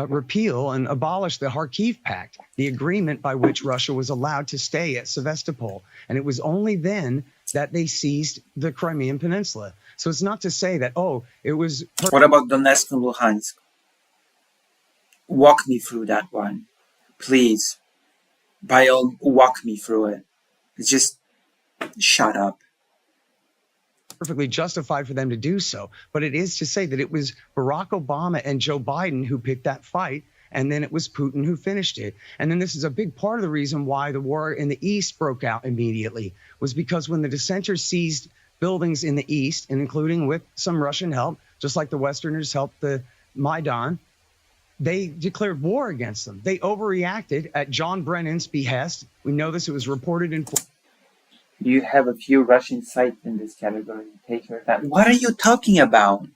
repeal and abolish the Kharkiv Pact, the agreement by which Russia was allowed to stay at Sevastopol. And it was only then that they seized the Crimean Peninsula. So it's not to say that, oh, it was... What about Donetsk and Luhansk? Walk me through that one, please. Walk me through it. It's just shut up. Perfectly justified for them to do so. But it is to say that it was Barack Obama and Joe Biden who picked that fight, and then it was Putin who finished it. And then this is a big part of the reason why the war in the East broke out immediately, was because when the dissenters seized buildings in the East, and including with some Russian help, just like the Westerners helped the Maidan, they declared war against them. They overreacted at John Brennan's behest. We know this, it was reported in... You have a few Russian sites in this category. Take care of that. What are you talking about?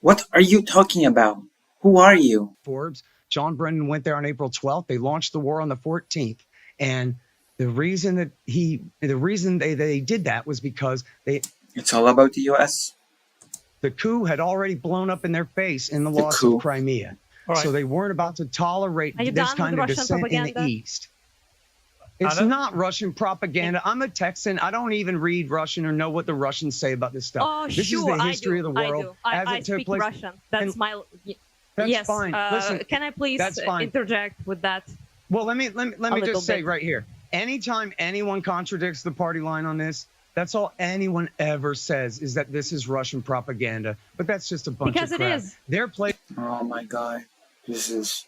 What are you talking about? Who are you? Forbes. John Brennan went there on April 12th. They launched the war on the 14th. And the reason that they did that was because It's all about the US. the coup had already blown up in their face in the loss coup. of Crimea. All right. So they weren't about to tolerate Are you this done kind with of Russian dissent in propaganda? the East. It's Anna? not Russian propaganda. I'm a Texan. I don't even read Russian or know what the Russians say about this stuff. Oh, This sure, is the history of the world as I it took speak place. Russian. That's And my... That's yes. fine. Listen, can I please that's fine. interject with that? well, let me little just say bit. right here. Anytime anyone contradicts the party line on this, that's all anyone ever says is that this is Russian propaganda. But that's just a bunch Because of it crap. is. They're playing. Oh my God. This is...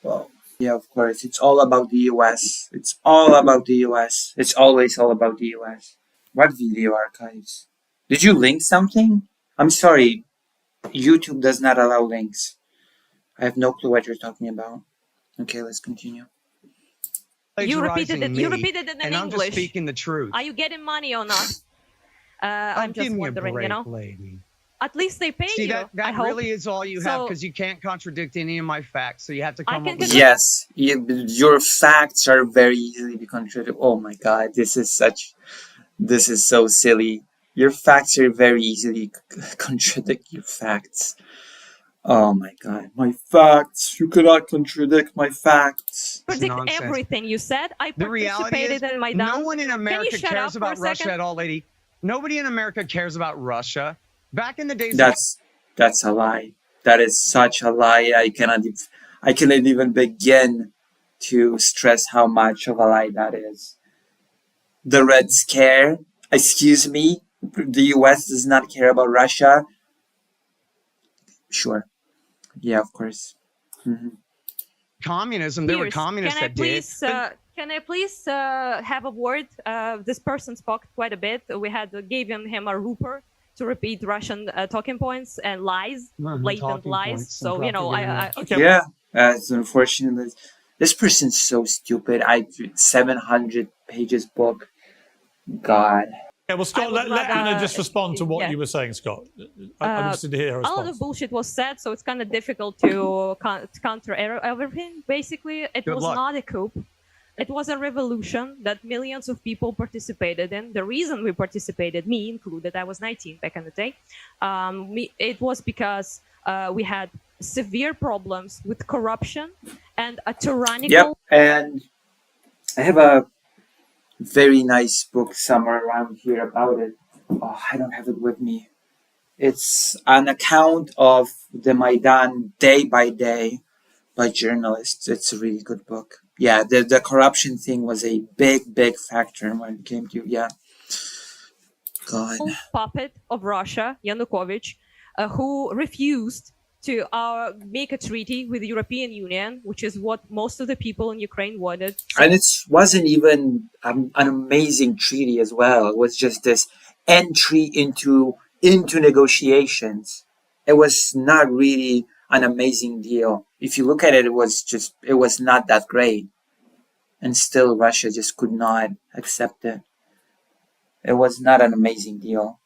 Well, yeah, of course. It's all about the US. It's all about the US. It's always all about the US. What video archives? Did you link something? I'm sorry. YouTube does not allow links. I have no clue what you're talking about. Okay, let's continue. You repeated it. Me, You repeated it in and I'm English. just speaking the truth. Are you getting money or not? I'm just give me wondering, a break, you know. lady. At least they pay See, you. that I hope. really is all you have So- because you can't contradict any of my facts. So you have to I come can up with con- Yes, your facts are very easily to contradict. Oh my God, this is so silly. Your facts are very easily contradict your facts. Oh my God, my facts. You cannot contradict my facts. predict nonsense. everything you said. I The reality is, participated in Maidan. no one in America shut cares up for about a Russia second? at all, lady. Nobody in America cares about Russia. Back in the days, That's a lie. That is such a lie. I cannot even begin to stress how much of a lie that is. The Red Scare. Excuse me. The US does not care about Russia. Sure. Yeah, of course. Mhm. communism, there were Piers, communists can I that did. please, can I please have a word? This person spoke quite a bit. We had given him a rooper to repeat Russian talking points and lies, blatant Talking lies. points So and you know, I Okay. Yeah, it's unfortunate. This person's so stupid. 700 pages book. God. Yeah, well, Scott, would let Anna rather- just respond to what yeah. you were saying, Scott. I'm interested to hear her a lot response. of bullshit was said, so it's kind of difficult to counter everything. Basically, it Good was luck. not a coup. It was a revolution that millions of people participated in. The reason we participated, me included, I was 19 back in the day, it was because we had severe problems with corruption and a tyrannical... Yep, and I have a very nice book somewhere around here about it. Oh, I don't have it with me. It's an account of the Maidan day by day by journalists. It's a really good book. Yeah, the corruption thing was a big factor when it came to, yeah. God. puppet of Russia, Yanukovych, who refused to make a treaty with the European Union, which is what most of the people in Ukraine wanted. And it wasn't even an amazing treaty as well. It was just this entry into negotiations. It was not really an amazing deal. If you look at it, it was not that great. And still Russia just could not accept it. It was not an amazing deal.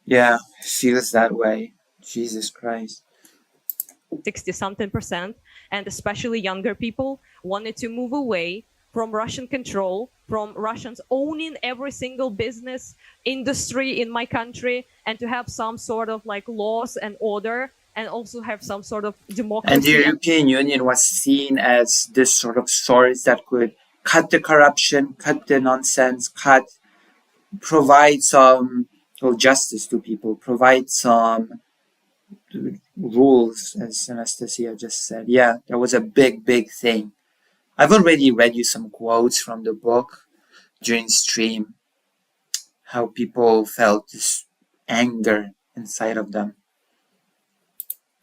Yeah, it feels that way. Jesus Christ. 60-something%, and especially younger people wanted to move away from Russian control, from Russians owning every single business industry in my country, and to have some sort of like laws and order, and also have some sort of democracy. And the European Union was seen as this sort of source that could cut the corruption, cut the nonsense, provide some justice to people, provide some rules, as Anastasia just said. Yeah, that was a big, big thing. I've already read you some quotes from the book during stream, how people felt this anger inside of them.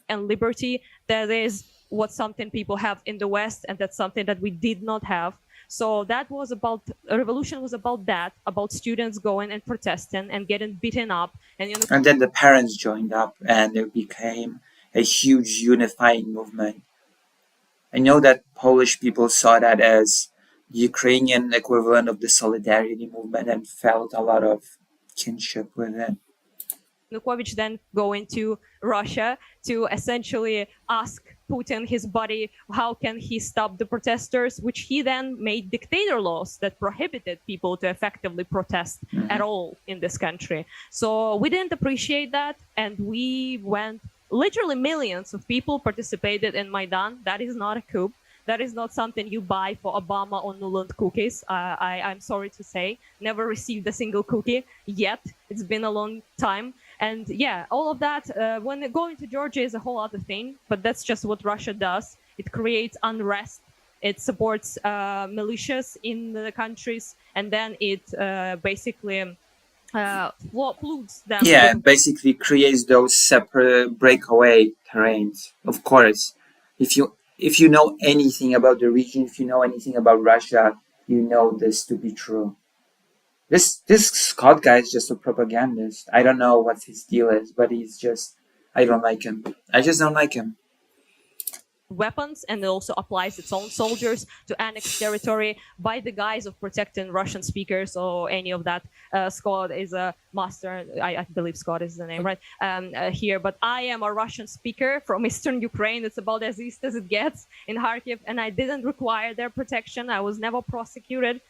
And liberty, that is what something people have in the West, and that's something that we did not have. So that was about, a revolution was about that, about students going and protesting and getting beaten up. And then the parents joined up and it became a huge unifying movement. I know that Polish people saw that as the Ukrainian equivalent of the solidarity movement and felt a lot of kinship with it. Yanukovych then going to Russia to essentially ask Putin, his buddy, how can he stop the protesters, which he then made dictator laws that prohibited people to effectively protest at all in this country. So we didn't appreciate that, and we went, literally millions of people participated in Maidan. That is not a coup. That is not something you buy for Obama or Nuland cookies. I'm sorry to say, never received a single cookie yet. It's been a long time. And yeah, all of that, when going to Georgia is a whole other thing, but that's just what Russia does. It creates unrest. It supports militias in the countries, and then it basically floods them. Yeah, basically creates those separate breakaway terrains. Of course, if you know anything about the region, if you know anything about Russia, you know this to be true. This Scott guy is just a propagandist. I don't know what his deal is, but I don't like him. I just don't like him. Weapons, and it also applies its own soldiers to annex territory by the guise of protecting Russian speakers or any of that. Scott is a master, I believe Scott is the name, right? Here, but I am a Russian speaker from Eastern Ukraine. It's about as east as it gets in Kharkiv, and I didn't require their protection. I was never prosecuted.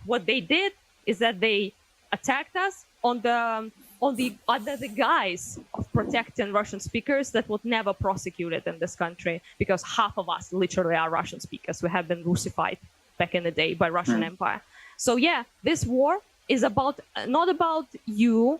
What they did is that they attacked us under the guise of protecting Russian speakers that was never prosecuted in this country, because half of us literally are Russian speakers. We have been Russified back in the day by Russian Empire. So yeah, this war is about not about you.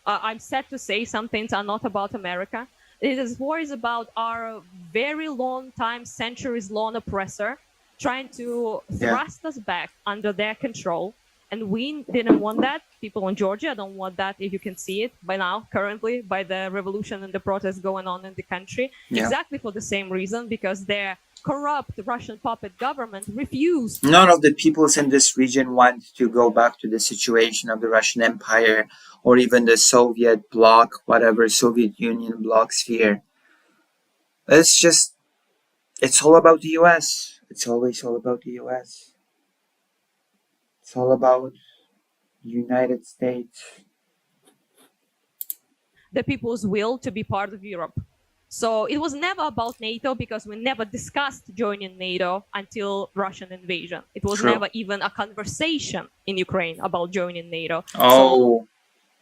I'm sad to say some things are not about America. This war is about our very long time, centuries long oppressor trying to thrust us back under their control. And we didn't want that. People in Georgia don't want that, if you can see it by now, currently, by the revolution and the protests going on in the country. Yeah. Exactly for the same reason, because their corrupt Russian puppet government refused. None of the peoples in this region want to go back to the situation of the Russian Empire or even the Soviet bloc, whatever, Soviet Union bloc sphere. It's all about the US. It's always all about the US. It's all about the United States. The people's will to be part of Europe. So it was never about NATO, because we never discussed joining NATO until Russian invasion. It was never even a conversation in Ukraine about joining NATO.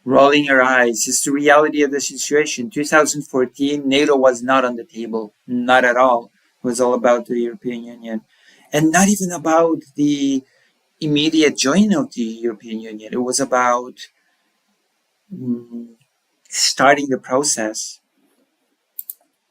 Rolling your eyes. It's the reality of the situation. 2014, NATO was not on the table. Not at all. It was all about the European Union. And not even about the immediate joining of the European Union. It was about starting the process.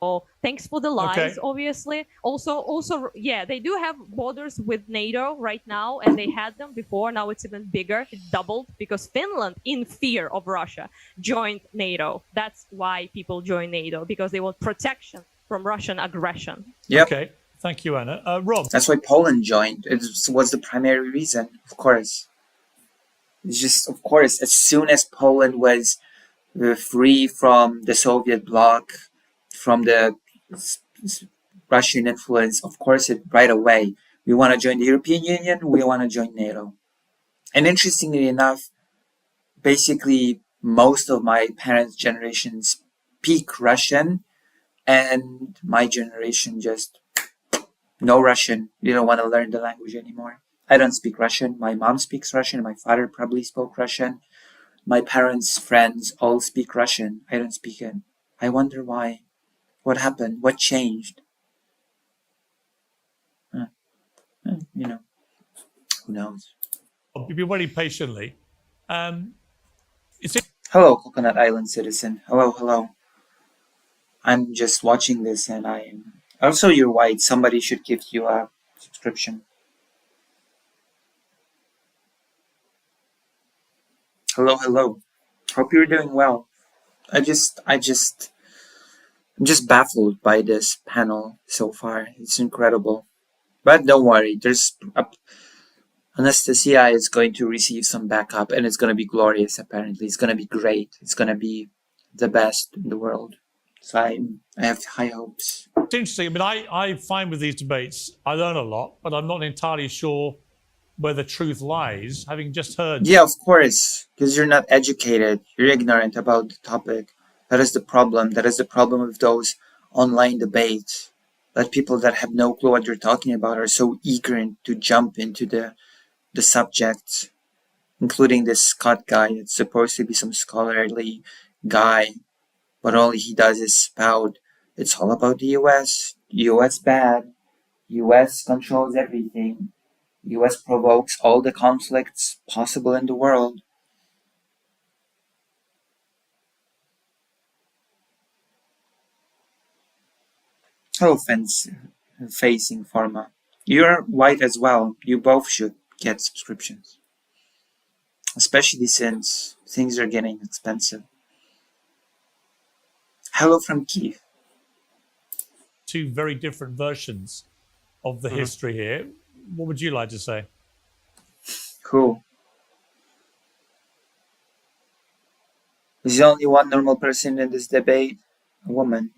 Oh, thanks for the lies, obviously. Also, yeah, they do have borders with NATO right now, and they had them before. Now it's even bigger. It doubled because Finland, in fear of Russia, joined NATO. That's why people join NATO, because they want protection from Russian aggression. Yep. Okay. Thank you, Anna. Rob? That's why Poland joined. It was the primary reason, of course. It's just, of course, as soon as Poland was free from the Soviet bloc, from the Russian influence, of course, it right away. We want to join the European Union, we want to join NATO. And interestingly enough, basically most of my parents' generation speak Russian, and my generation just no Russian. You don't want to learn the language anymore. I don't speak Russian. My mom speaks Russian. My father probably spoke Russian. My parents' friends all speak Russian. I don't speak it. I wonder why. What happened? What changed? You know, who knows? You've been waiting patiently. It's Hello, Coconut Island citizen. Hello, hello. I'm just watching this and I am... Also, you're white. Somebody should give you a subscription. Hello, hello. Hope you're doing well. I'm just baffled by this panel so far. It's incredible. But don't worry, Anastasia is going to receive some backup and it's going to be glorious, apparently. It's going to be great. It's going to be the best in the world. So I have high hopes. It's interesting. I mean, I find with these debates, I learn a lot, but I'm not entirely sure where the truth lies, having just heard. Yeah, of course, because you're not educated. You're ignorant about the topic. That is the problem. That is the problem with those online debates. That people that have no clue what you're talking about are so eager to jump into the subjects, including this Scott guy. It's supposed to be some scholarly guy, but all he does is spout. It's all about the US. US bad. US controls everything. US provokes all the conflicts possible in the world. Hello, facing Pharma. You're white as well. You both should get subscriptions. Especially since things are getting expensive. Hello from Kiev. Two very different versions of the history here. What would you like to say? Cool. Is there only one normal person in this debate? A woman.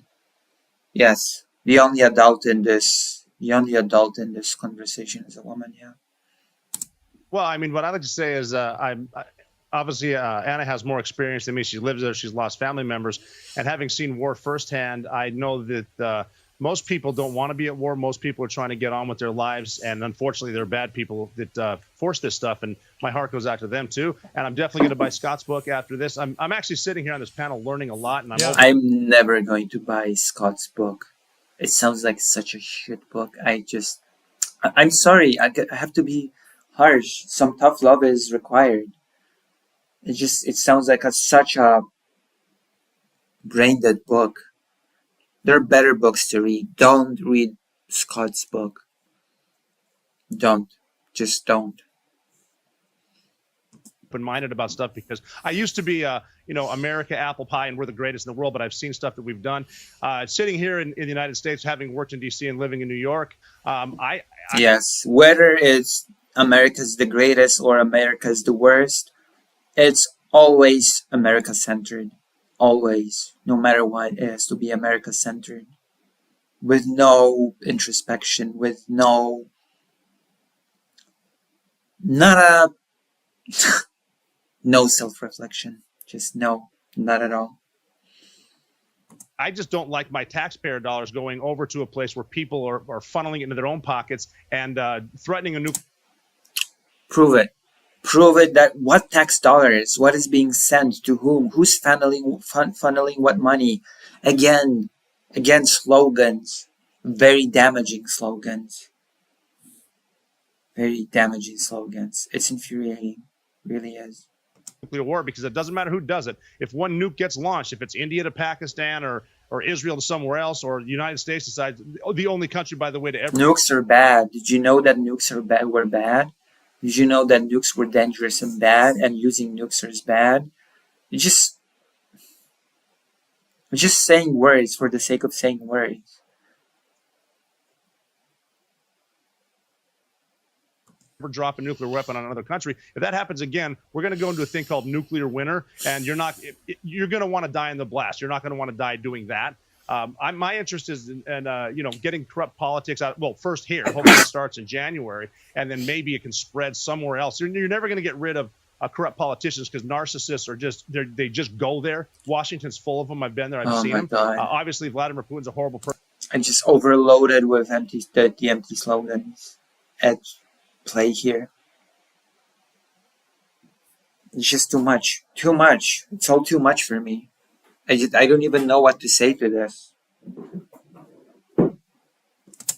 Yes. The only adult in this conversation is a woman, yeah. Well, I mean, what I like to say is obviously Anna has more experience than me. She lives there. She's lost family members. And having seen war firsthand, I know that most people don't want to be at war. Most people are trying to get on with their lives. And unfortunately, there are bad people that force this stuff. And my heart goes out to them, too. And I'm definitely going to buy Scott's book after this. I'm actually sitting here on this panel learning a lot. And I'm never going to buy Scott's book. It sounds like such a shit book. I'm sorry. I have to be harsh. Some tough love is required. It sounds like such a brain dead book. There are better books to read. Don't read Scott's book. Don't. Just don't. Open-minded about stuff because I used to be, America, apple pie, and we're the greatest in the world, but I've seen stuff that we've done. Sitting here in the United States, having worked in D.C. and living in New York, yes, whether it's America's the greatest or America's the worst, it's always America-centered. Always. No matter what, it has to be America-centered. With no introspection, with no self-reflection. Just no, not at all. I just don't like my taxpayer dollars going over to a place where people are funneling it into their own pockets and threatening a new. Prove it. Prove it that what tax dollars, what is being sent to whom, who's funneling what money. Again, slogans. Very damaging slogans. Very damaging slogans. It's infuriating. It really is. Nuclear war, because it doesn't matter who does it. If one nuke gets launched, if it's India to Pakistan or Israel to somewhere else, or the United States decides, the only country, by the way, to ever. Nukes are bad. Did you know that nukes were bad? Did you know that nukes were dangerous and bad, and using nukes is bad? We're just saying words for the sake of saying words. Ever drop a nuclear weapon on another country. If that happens again, we're going to go into a thing called nuclear winter, and you're going to want to die in the blast. You're not going to want to die doing that. My interest is in getting corrupt politics out. Well, first here, hopefully it starts in January, and then maybe it can spread somewhere else. You're never going to get rid of corrupt politicians because narcissists are they just go there. Washington's full of them. I've been there. I've seen them. Obviously, Vladimir Putin's a horrible person. I'm just overloaded with the empty slogans at play here. It's just too much. Too much. It's all too much for me. I don't even know what to say to this.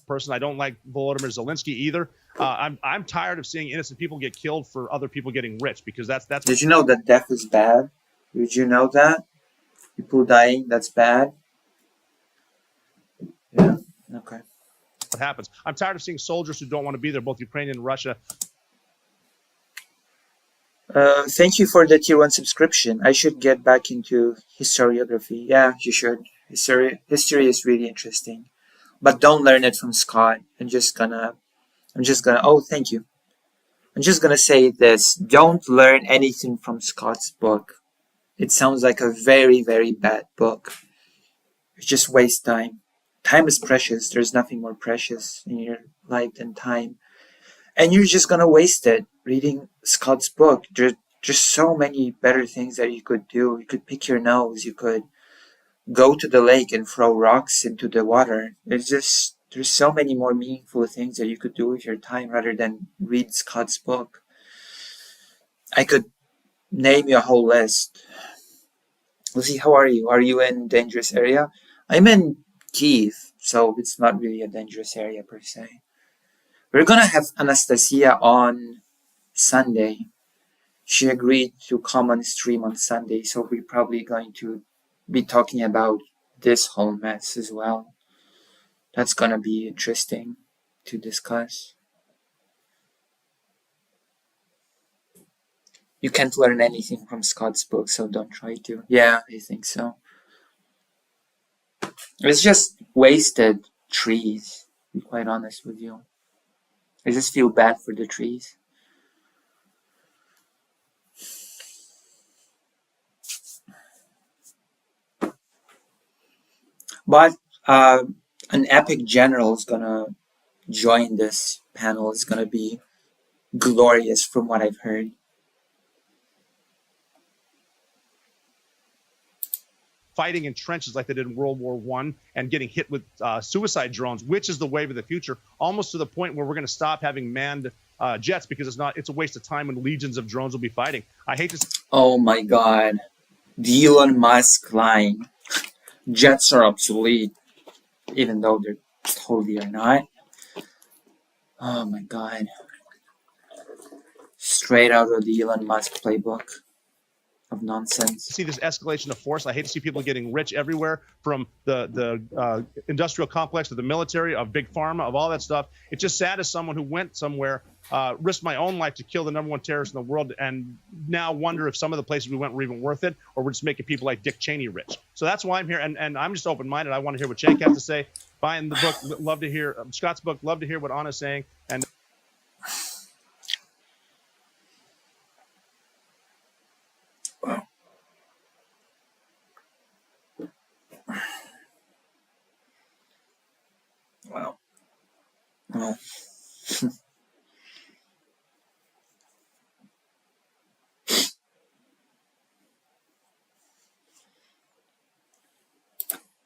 Person. I don't like Volodymyr Zelensky either. I'm tired of seeing innocent people get killed for other people getting rich because that's. Did you know that death is bad? Did you know that? People dying, that's bad. Yeah. Okay. What happens? I'm tired of seeing soldiers who don't want to be there, both Ukrainian and Russia. Thank you for the tier 1 subscription. I should get back into historiography. Yeah, you should. History is really interesting. But don't learn it from Scott. I'm just gonna, oh, thank you. I'm just gonna say this. Don't learn anything from Scott's book. It sounds like a very, very bad book. You just waste time. Time is precious. There's nothing more precious in your life than time. And you're just gonna waste it reading Scott's book. There's just so many better things that you could do. You could pick your nose. You could go to the lake and throw rocks into the water. There's so many more meaningful things that you could do with your time rather than read Scott's book. I could name you a whole list. Lucy, how are you? Are you in dangerous area? I'm in Kiev, so it's not really a dangerous area per se. We're gonna have Anastasia on Sunday. She agreed to come on stream on Sunday, so we're probably going to be talking about this whole mess as well. That's gonna be interesting to discuss. You can't learn anything from Scott's book, so don't try to. Yeah, I think so. It's just wasted trees, to be quite honest with you. I just feel bad for the trees. But an epic general is gonna join this panel. It's gonna be glorious from what I've heard. Fighting in trenches like they did in World War I and getting hit with suicide drones, which is the wave of the future, almost to the point where we're going to stop having manned jets because it's a waste of time when legions of drones will be fighting. I hate to. Oh my God, the Elon Musk line. Jets are obsolete, even though they totally are not. Oh my God. Straight out of the Elon Musk playbook of nonsense. See this escalation of force. I hate to see people getting rich everywhere, from the industrial complex to the military, of big pharma, of all that stuff. It's just sad as someone who went somewhere, risked my own life to kill the #1 terrorist in the world, and now wonder if some of the places we went were even worth it, or we're just making people like Dick Cheney rich. So that's why I'm here, and I'm just open-minded. I want to hear what Cenk has to say. Buying the book, love to hear Scott's book, love to hear what Anna's saying, and. Wow. Well.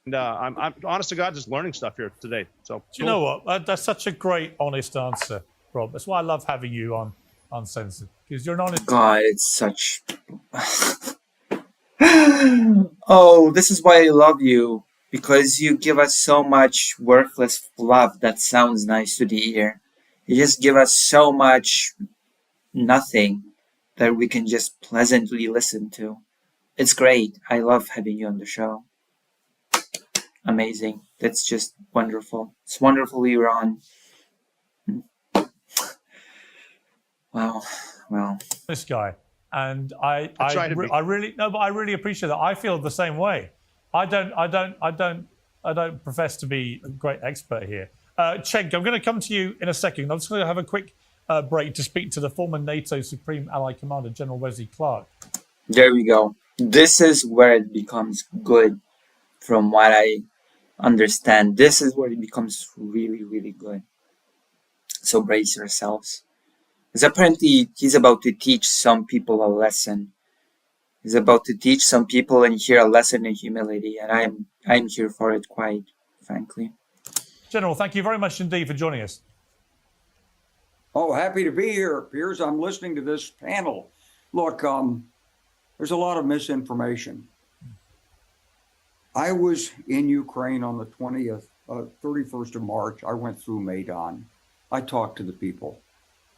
And I'm honest to God, just learning stuff here today. So Do you know what? That's such a great, honest answer, Rob. That's why I love having you on Uncensored, because you're an honest. God, it's such. Oh, this is why I love you. Because you give us so much worthless fluff that sounds nice to the ear. You just give us so much nothing that we can just pleasantly listen to. It's great. I love having you on the show. Amazing. That's just wonderful. It's wonderful you're on. Wow. Well. This guy. And I really appreciate that. I feel the same way. I don't profess to be a great expert here. Cenk, I'm going to come to you in a second. I'm just going to have a quick break to speak to the former NATO Supreme Allied Commander, General Wesley Clark. There we go. This is where it becomes good from what I understand. This is where it becomes really, really good. So brace yourselves. Because apparently he's about to teach some people a lesson. He's about to teach some people and here a lesson in humility, and I'm here for it, quite frankly. General, thank you very much indeed for joining us. Oh, happy to be here, Piers. I'm listening to this panel. Look, there's a lot of misinformation. I was in Ukraine on the 31st of March. I went through Maidan. I talked to the people.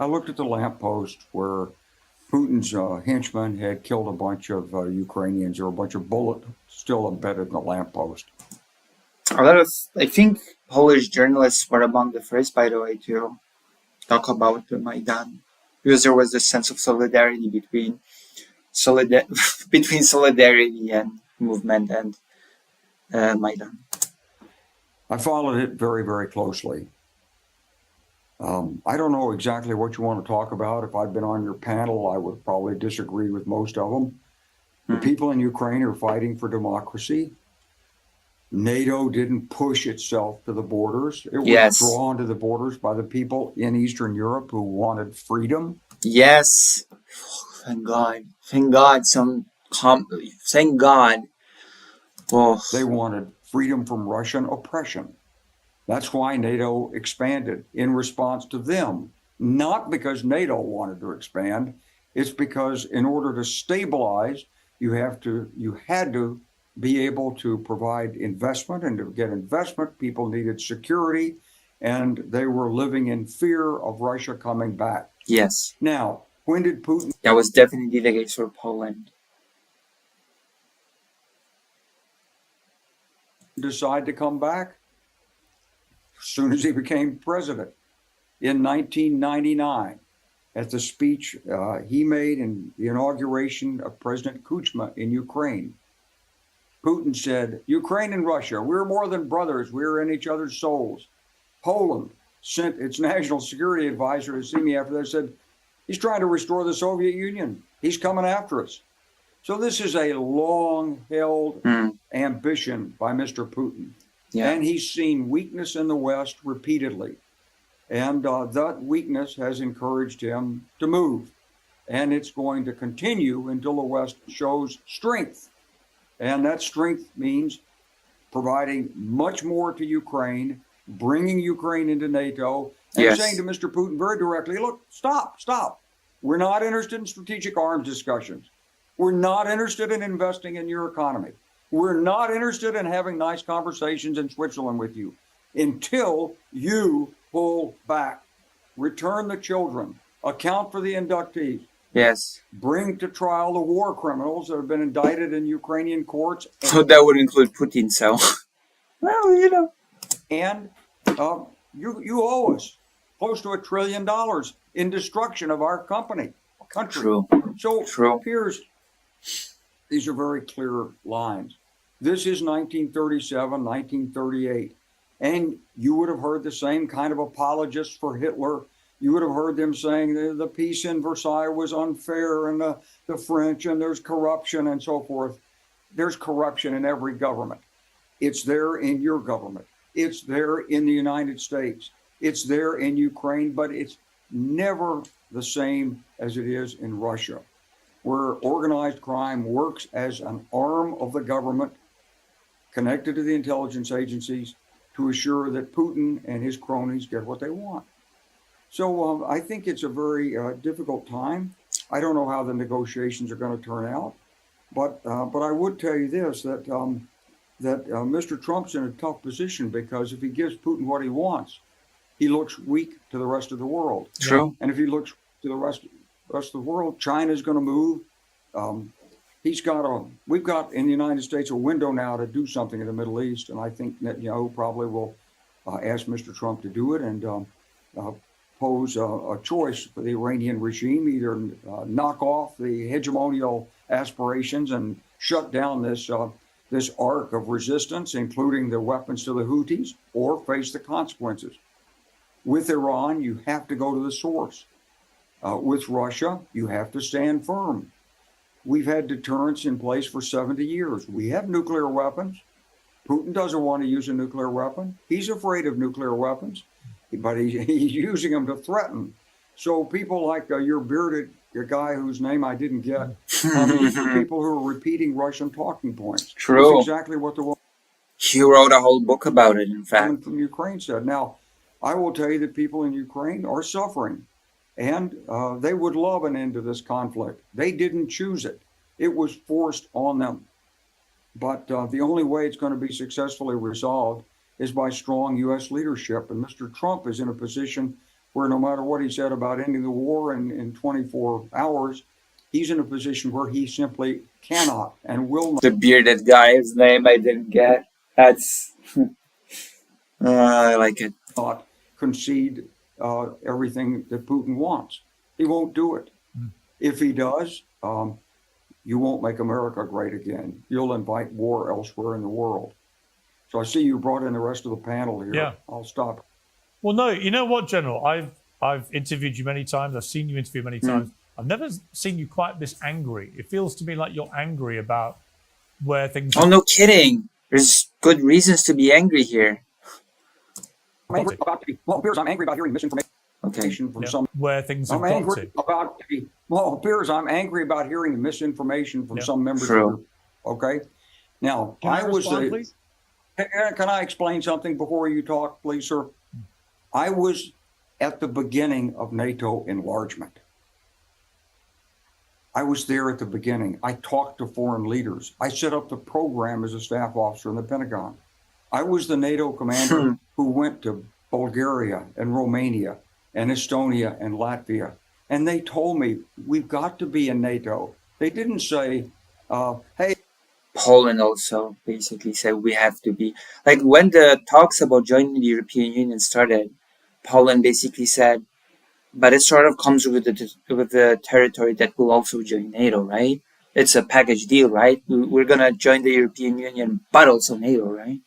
I looked at the lamppost where Putin's henchmen had killed a bunch of Ukrainians. There were a bunch of bullets still embedded in the lamppost. A lot of, I think, Polish journalists were among the first, by the way, to talk about the Maidan, because there was this sense of solidarity between solidarity and movement and Maidan. I followed it very, very closely. I don't know exactly what you want to talk about. If I'd been on your panel, I would probably disagree with most of them. The people in Ukraine are fighting for democracy. NATO didn't push itself to the borders. It was drawn to the borders by the people in Eastern Europe who wanted freedom. Yes. Thank God. Thank God. Thank God. Oh. They wanted freedom from Russian oppression. That's why NATO expanded in response to them, not because NATO wanted to expand. It's because in order to stabilize, you had to be able to provide investment, and to get investment, people needed security, and they were living in fear of Russia coming back. Yes. Now, when did Putin? That was definitely the case for Poland. Decide to come back? As soon as he became president in 1999, at the speech he made in the inauguration of President Kuchma in Ukraine. Putin said, Ukraine and Russia, we're more than brothers. We're in each other's souls. Poland sent its national security advisor to see me after that, said, he's trying to restore the Soviet Union. He's coming after us. So this is a long-held ambition by Mr. Putin. Yeah. And he's seen weakness in the West repeatedly. And that weakness has encouraged him to move. And it's going to continue until the West shows strength. And that strength means providing much more to Ukraine, bringing Ukraine into NATO, and saying to Mr. Putin very directly, look, stop. We're not interested in strategic arms discussions. We're not interested in investing in your economy. We're not interested in having nice conversations in Switzerland with you until you pull back, return the children, account for the inductees. Yes. Bring to trial the war criminals that have been indicted in Ukrainian courts. So that would include Putin, so. Well, you know. And you owe us close to $1 trillion in destruction of our country. True. So, Piers, these are very clear lines. This is 1937, 1938. And you would have heard the same kind of apologists for Hitler. You would have heard them saying the peace in Versailles was unfair, and the French, and there's corruption and so forth. There's corruption in every government. It's there in your government. It's there in the United States. It's there in Ukraine, but it's never the same as it is in Russia, where organized crime works as an arm of the government connected to the intelligence agencies to assure that Putin and his cronies get what they want. So I think it's a very difficult time. I don't know how the negotiations are going to turn out, but I would tell you this, that Mr. Trump's in a tough position, because if he gives Putin what he wants, he looks weak to the rest of the world. True. And if he looks to the rest of the world, China's going to move. We've got in the United States a window now to do something in the Middle East, and I think Netanyahu probably will ask Mr. Trump to do it and pose a choice for the Iranian regime, either knock off the hegemonial aspirations and shut down this arc of resistance, including the weapons to the Houthis, or face the consequences. With Iran, you have to go to the source. With Russia, you have to stand firm. We've had deterrence in place for 70 years. We have nuclear weapons. Putin doesn't want to use a nuclear weapon. He's afraid of nuclear weapons, but he's using them to threaten. So people like your bearded guy whose name I didn't get, these are people who are repeating Russian talking points. True. That's exactly what the woman He wrote a whole book about it, in fact. from Ukraine said. Now, I will tell you that people in Ukraine are suffering, and they would love an end to this conflict. They didn't choose it. It was forced on them. But the only way it's going to be successfully resolved is by strong U.S. leadership. And Mr. Trump is in a position where no matter what he said about ending the war in 24 hours, he's in a position where he simply cannot and will not. The bearded guy's name I didn't get. That's... I like it. Not concede everything that Putin wants. He won't do it. If he does, you won't make America great again. You'll invite war elsewhere in the world. So I see you brought in the rest of the panel here. Yeah. I'll stop. Well, no, you know what, General? I've interviewed you many times. I've seen you interview many times. I've never seen you quite this angry. It feels to me like you're angry about where things. Oh, no kidding. There's good reasons to be angry here. I'm angry about Piers, I'm angry about hearing misinformation from some. Where things have I'm got angry to. about Piers, I'm angry about hearing misinformation from some members. True. Okay. Now, Can I respond, please? Can I explain something before you talk, please, sir? I was at the beginning of NATO enlargement. I was there at the beginning. I talked to foreign leaders. I set up the program as a staff officer in the Pentagon. I was the NATO commander who went to Bulgaria and Romania and Estonia and Latvia. And they told me, we've got to be in NATO. They didn't say, hey. Poland also basically said we have to be. Like when the talks about joining the European Union started, Poland basically said, but it sort of comes with the territory that will also join NATO, right? It's a package deal, right? We're going to join the European Union, but also NATO, right?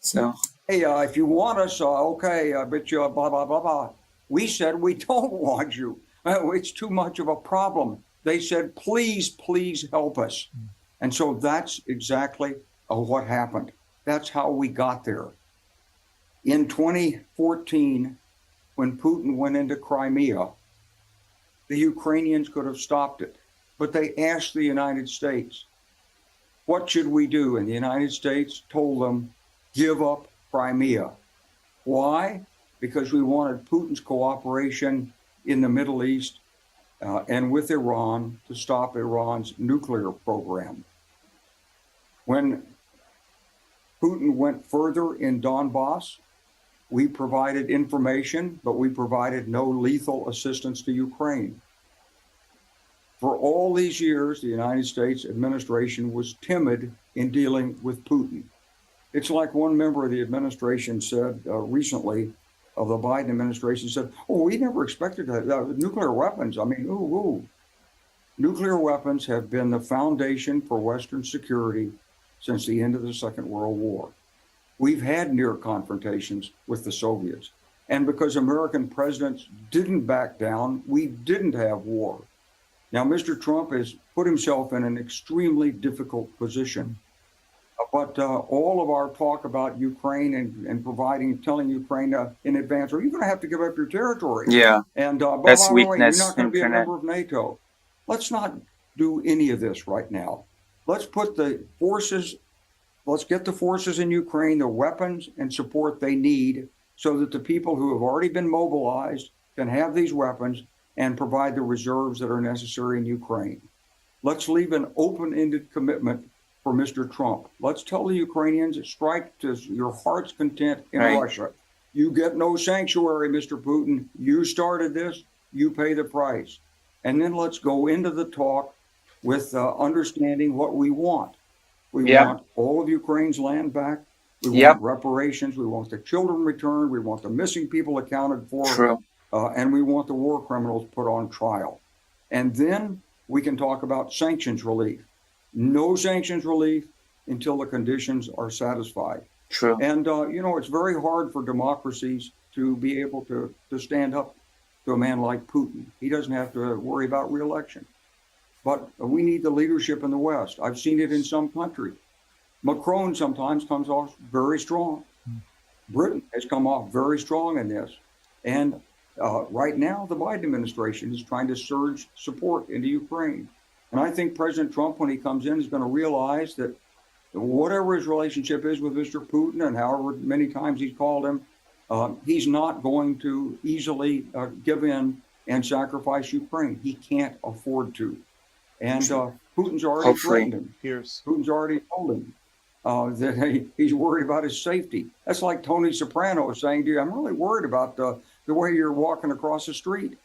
So, hey, if you want us, okay, I bet you blah, blah, blah, blah. We said we don't want you. It's too much of a problem. They said, please, please help us. And so that's exactly what happened. That's how we got there. In 2014, when Putin went into Crimea, the Ukrainians could have stopped it, but they asked the United States, what should we do? And the United States told them, give up Crimea. Why? Because we wanted Putin's cooperation in the Middle East and with Iran to stop Iran's nuclear program. When Putin went further in Donbass, we provided information, but we provided no lethal assistance to Ukraine. For all these years, the United States administration was timid in dealing with Putin. It's like one member of the administration said recently, of the Biden administration said, oh, we never expected that. Nuclear weapons, I mean, ooh. Nuclear weapons have been the foundation for Western security since the end of the Second World War. We've had near confrontations with the Soviets. And because American presidents didn't back down, we didn't have war. Now, Mr. Trump has put himself in an extremely difficult position. But all of our talk about Ukraine and telling Ukraine in advance, are you going to have to give up your territory? yeah, And that's by the way, weakness you're not going to be a internet. member of NATO. Let's not do any of this right now. Let's put the forces, let's get the forces in Ukraine the weapons and support they need so that the people who have already been mobilized can have these weapons and provide the reserves that are necessary in Ukraine. Let's leave an open-ended commitment for Mr. Trump. Let's tell the Ukrainians, strike to your heart's content in Russia. You get no sanctuary, Mr. Putin. You started this, you pay the price. And then let's go into the talk with understanding what we want. We want all of Ukraine's land back. We want reparations. We want the children returned. We want the missing people accounted for. True. And we want the war criminals put on trial. And then we can talk about sanctions relief. No sanctions relief until the conditions are satisfied. True. And, it's very hard for democracies to be able to stand up to a man like Putin. He doesn't have to worry about re-election. But we need the leadership in the West. I've seen it in some countries. Macron sometimes comes off very strong. Britain has come off very strong in this. And right now, the Biden administration is trying to surge support into Ukraine. And I think President Trump, when he comes in, is going to realize that whatever his relationship is with Mr. Putin and however many times he's called him, he's not going to easily give in and sacrifice Ukraine. He can't afford to. And Putin's already threatened him. Putin's already told him that he's worried about his safety. That's like Tony Soprano saying to you, I'm really worried about the way you're walking across the street.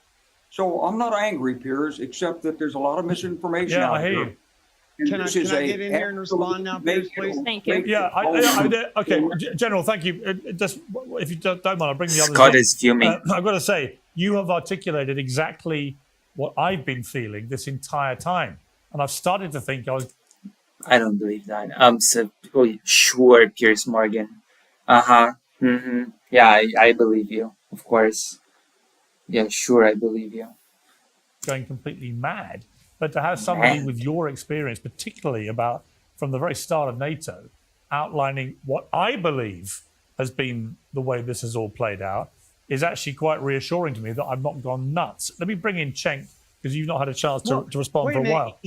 So I'm not angry, Piers, except that there's a lot of misinformation out there. Can I get in here and respond now, Piers, please? Thank you. Yeah, okay, General, thank you. Just, if you don't mind, I'll bring the others Scott in. is fuming. I've got to say, you have articulated exactly what I've been feeling this entire time. And I've started to think I don't believe that. So, sure, Piers Morgan. Yeah, I believe you, of course. Yeah, sure, I believe you. going completely mad. But to have somebody with your experience, particularly about from the very start of NATO, outlining what I believe has been the way this has all played out, is actually quite reassuring to me that I've not gone nuts. Let me bring in Cenk, because you've not had a chance to respond for a while.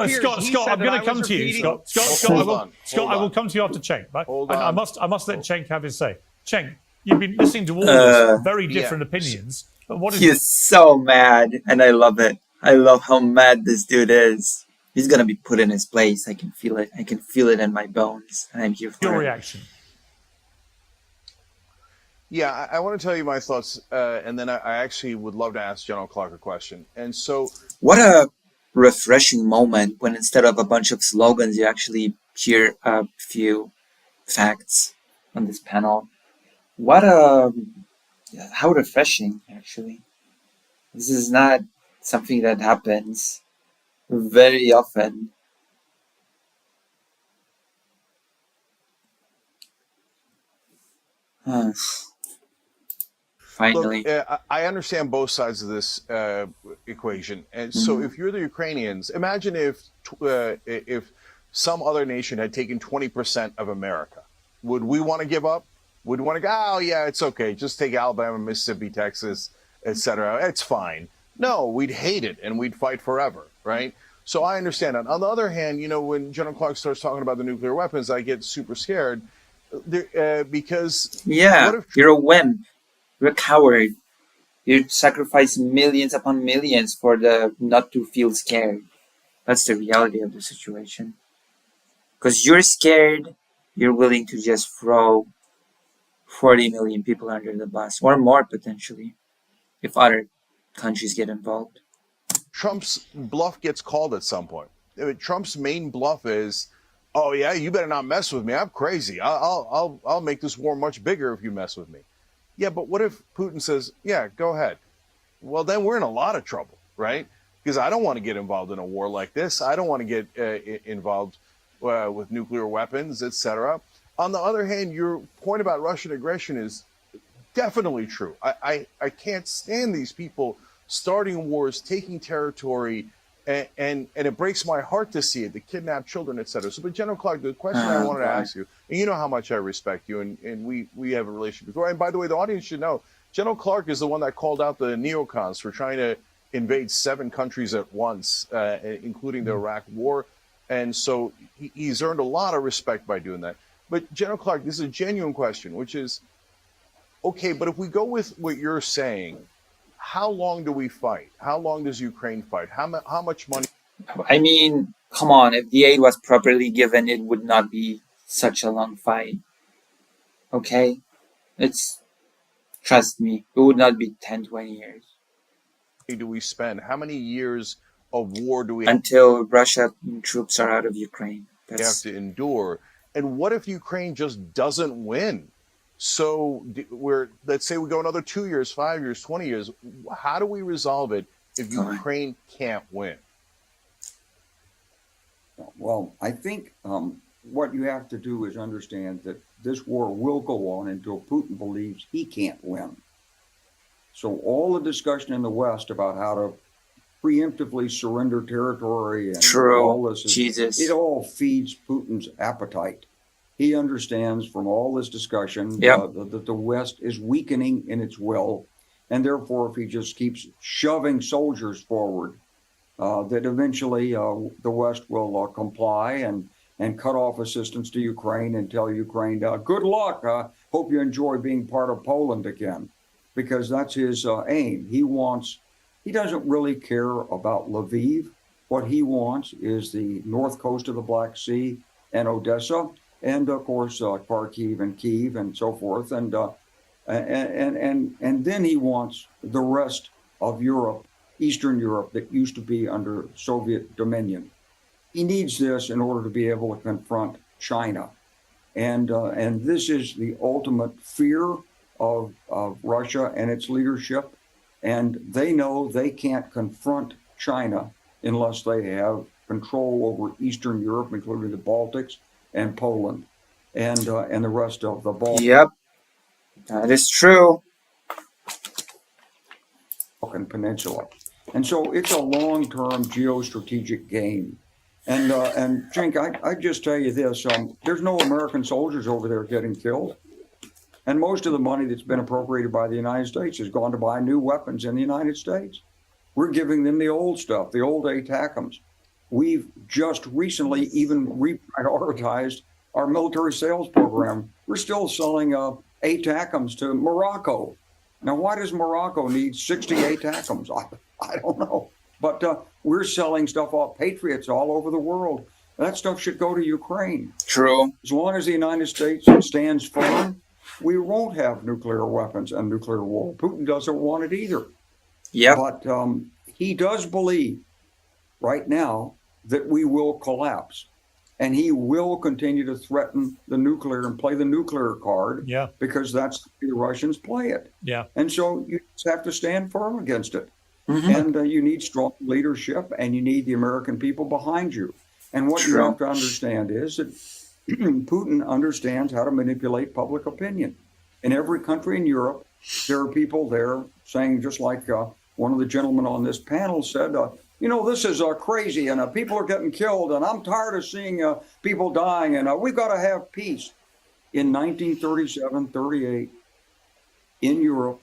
Scott, I'm going to come to you. Scott, I will come to you after Cenk. Right? I must let Cenk have his say. Cenk, you've been listening to all these very different opinions. But what is He is so mad, and I love it. I love how mad this dude is. He's gonna be put in his place. I can feel it. I can feel it in my bones, and I'm here for your it. reaction? Yeah, I want to tell you my thoughts, and then I actually would love to ask General Clark a question. And so, What a refreshing moment when instead of a bunch of slogans, you actually hear a few facts on this panel. How refreshing, actually. This is not something that happens very often. Finally. look, I understand both sides of this equation. And so, if you're the Ukrainians, imagine if some other nation had taken 20% of America. Would we want to give up? Would we want to go, oh, yeah, it's okay. Just take Alabama, Mississippi, Texas, etc. It's fine. No, we'd hate it and we'd fight forever, right? So I understand that. On the other hand, you know, when General Clark starts talking about the nuclear weapons, I get super scared because... Yeah, what if you're a wimp. You're a coward. You sacrifice millions upon millions for the not to feel scared. That's the reality of the situation. Because you're scared, you're willing to just throw 40 million people under the bus, or more potentially, if other countries get involved. Trump's bluff gets called at some point. Trump's main bluff is, oh yeah, you better not mess with me. I'm crazy. I'll make this war much bigger if you mess with me. Yeah, but what if Putin says, yeah, go ahead? Well, then we're in a lot of trouble, right? Because I don't want to get involved in a war like this. I don't want to get involved with nuclear weapons, etc. On the other hand, your point about Russian aggression is definitely true. I can't stand these people starting wars, taking territory, and it breaks my heart to see it, the kidnapped children, etc. So, but General Clark, the question I wanted to ask you, and you know how much I respect you, and we have a relationship before. And by the way, the audience should know, General Clark is the one that called out the neocons for trying to invade 7 countries at once, including the Iraq War. And so he's earned a lot of respect by doing that. But General Clark, this is a genuine question, which is, okay, but if we go with what you're saying, how long do we fight? How long does Ukraine fight? How much money? I mean, come on, if the aid was properly given, it would not be such a long fight. Okay? Trust me, it would not be 10, 20 years. Do we spend? How many years of war do we until Russian troops are out of Ukraine? Have to endure? And what if Ukraine just doesn't win? So let's say we go another 2 years, 5 years, 20 years. How do we resolve it if Ukraine can't win? Well, I think what you have to do is understand that this war will go on until Putin believes he can't win. So all the discussion in the West about how to preemptively surrender territory and True. all this. Jesus. It all feeds Putin's appetite. He understands from all this discussion Yep. that the West is weakening in its will, and therefore, if he just keeps shoving soldiers forward, that eventually the West will comply and cut off assistance to Ukraine and tell Ukraine, good luck. Hope you enjoy being part of Poland again, because that's his aim. He doesn't really care about Lviv. What he wants is the north coast of the Black Sea and Odessa, and of course Kharkiv and Kyiv and so forth, and then he wants the rest of Europe, Eastern Europe, that used to be under Soviet dominion. He needs this in order to be able to confront China, and this is the ultimate fear of Russia and its leadership, and they know they can't confront China unless they have control over Eastern Europe, including the Baltics and Poland, and the rest of the Balkan Yep. That is true. Peninsula. And so it's a long-term geostrategic game. And Cenk, I just tell you this, there's no American soldiers over there getting killed. And most of the money that's been appropriated by the United States has gone to buy new weapons in the United States. We're giving them the old stuff, the old ATACMs. We've just recently even reprioritized our military sales program. We're still selling ATACMs to Morocco. Now, why does Morocco need 60 ATACMs? I don't know. But we're selling stuff off Patriots all over the world. That stuff should go to Ukraine. True. As long as the United States stands firm, we won't have nuclear weapons and nuclear war. Putin doesn't want it either. Yep. But he does believe right now that we will collapse. And he will continue to threaten the nuclear and play the nuclear card, Yeah. because that's the way the Russians play it. Yeah. And so you just have to stand firm against it. Mhm. And you need strong leadership, and you need the American people behind you. And what you True. have to understand is that Putin understands how to manipulate public opinion. In every country in Europe, there are people there saying, just like one of the gentlemen on this panel said, this is crazy, and people are getting killed, and I'm tired of seeing people dying, and we've got to have peace. In 1937, 38, in Europe,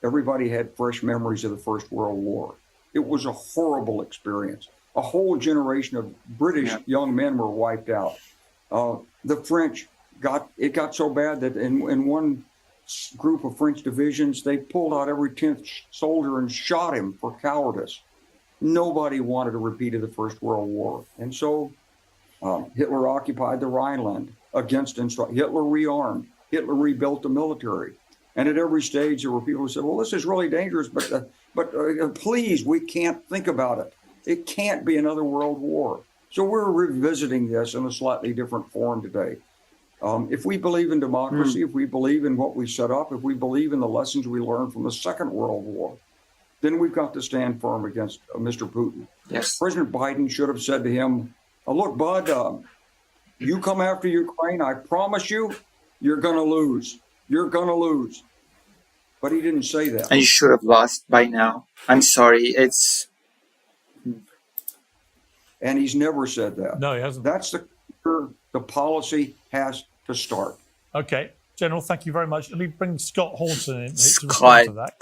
everybody had fresh memories of the First World War. It was a horrible experience. A whole generation of British young men were wiped out. The French got so bad that in one group of French divisions, they pulled out every 10th soldier and shot him for cowardice. Nobody wanted a repeat of the First World War. And so Hitler occupied the Rhineland against instruction. Hitler rearmed. Hitler rebuilt the military. And at every stage, there were people who said, well, this is really dangerous, but please, we can't think about it. It can't be another world war. So we're revisiting this in a slightly different form today. If we believe in democracy, if we believe in what we set up, if we believe in the lessons we learned from the Second World War, then we've got to stand firm against Mr. Putin. Yes. President Biden should have said to him, look, bud, you come after Ukraine, I promise you, you're going to lose. You're going to lose. But he didn't say that. And you should have lost by now. I'm sorry. And he's never said that. No, he hasn't. That's the policy has to start. Okay. General, thank you very much. Let me bring Scott Horton in to respond Scott, to that.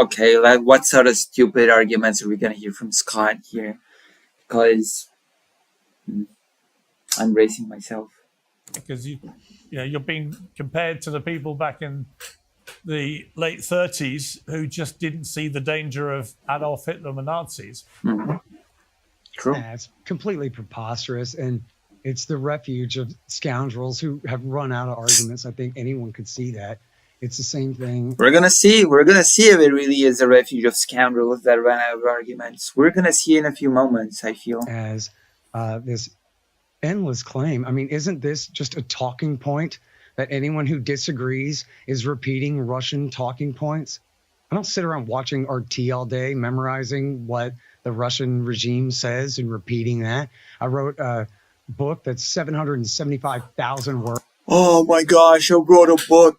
okay. What sort of stupid arguments are we going to hear from Scott here? Because I'm bracing myself. Because you're being compared to the people back in the late 30s who just didn't see the danger of Adolf Hitler and the Nazis. Mhm. True. Yeah, it's completely preposterous, and it's the refuge of scoundrels who have run out of arguments. I think anyone could see that. It's the same thing. We're gonna see. We're gonna see if it really is a refuge of scoundrels that run out of arguments. We're gonna see in a few moments, I feel. As this endless claim. I mean, isn't this just a talking point that anyone who disagrees is repeating Russian talking points? I don't sit around watching RT all day, memorizing what the Russian regime says and repeating that. I wrote a book that's 775,000 words. Oh my gosh, I wrote a book.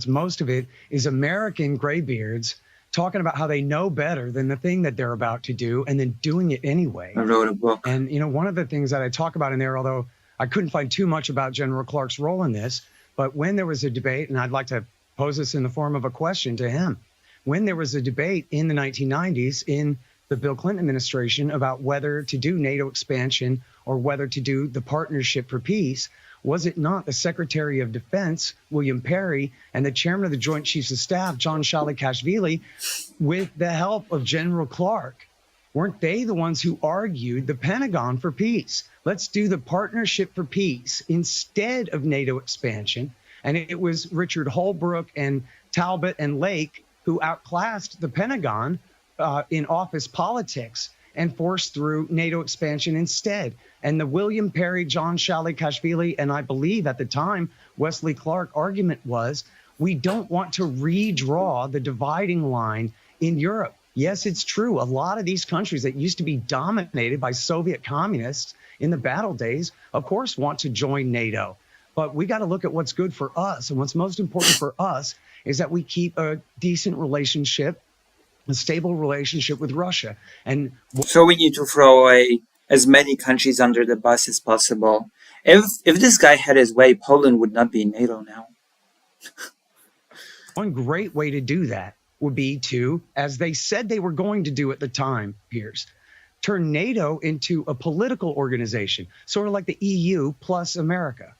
Most of it is American graybeards talking about how they know better than the thing that they're about to do and then doing it anyway. I wrote a book. And, one of the things that I talk about in there, although I couldn't find too much about General Clark's role in this, but when there was a debate, and I'd like to pose this in the form of a question to him, when there was a debate in the 1990s in the Bill Clinton administration about whether to do NATO expansion or whether to do the Partnership for Peace, was it not the Secretary of Defense, William Perry, and the Chairman of the Joint Chiefs of Staff, John Shalikashvili, with the help of General Clark, weren't they the ones who argued the Pentagon for peace? Let's do the Partnership for Peace instead of NATO expansion. And it was Richard Holbrooke and Talbot and Lake who outclassed the Pentagon in office politics and forced through NATO expansion instead. And the William Perry, John Shalikashvili, and I believe at the time, Wesley Clark argument was, we don't want to redraw the dividing line in Europe. Yes, it's true. A lot of these countries that used to be dominated by Soviet communists in the battle days, of course, want to join NATO. But we got to look at what's good for us. And what's most important for us is that we keep a decent relationship, a stable relationship with Russia. And So we need to throw away as many countries under the bus as possible. If this guy had his way, Poland would not be in NATO now. one great way to do that would be to, as they said they were going to do at the time, Piers, turn NATO into a political organization, sort of like the EU plus America.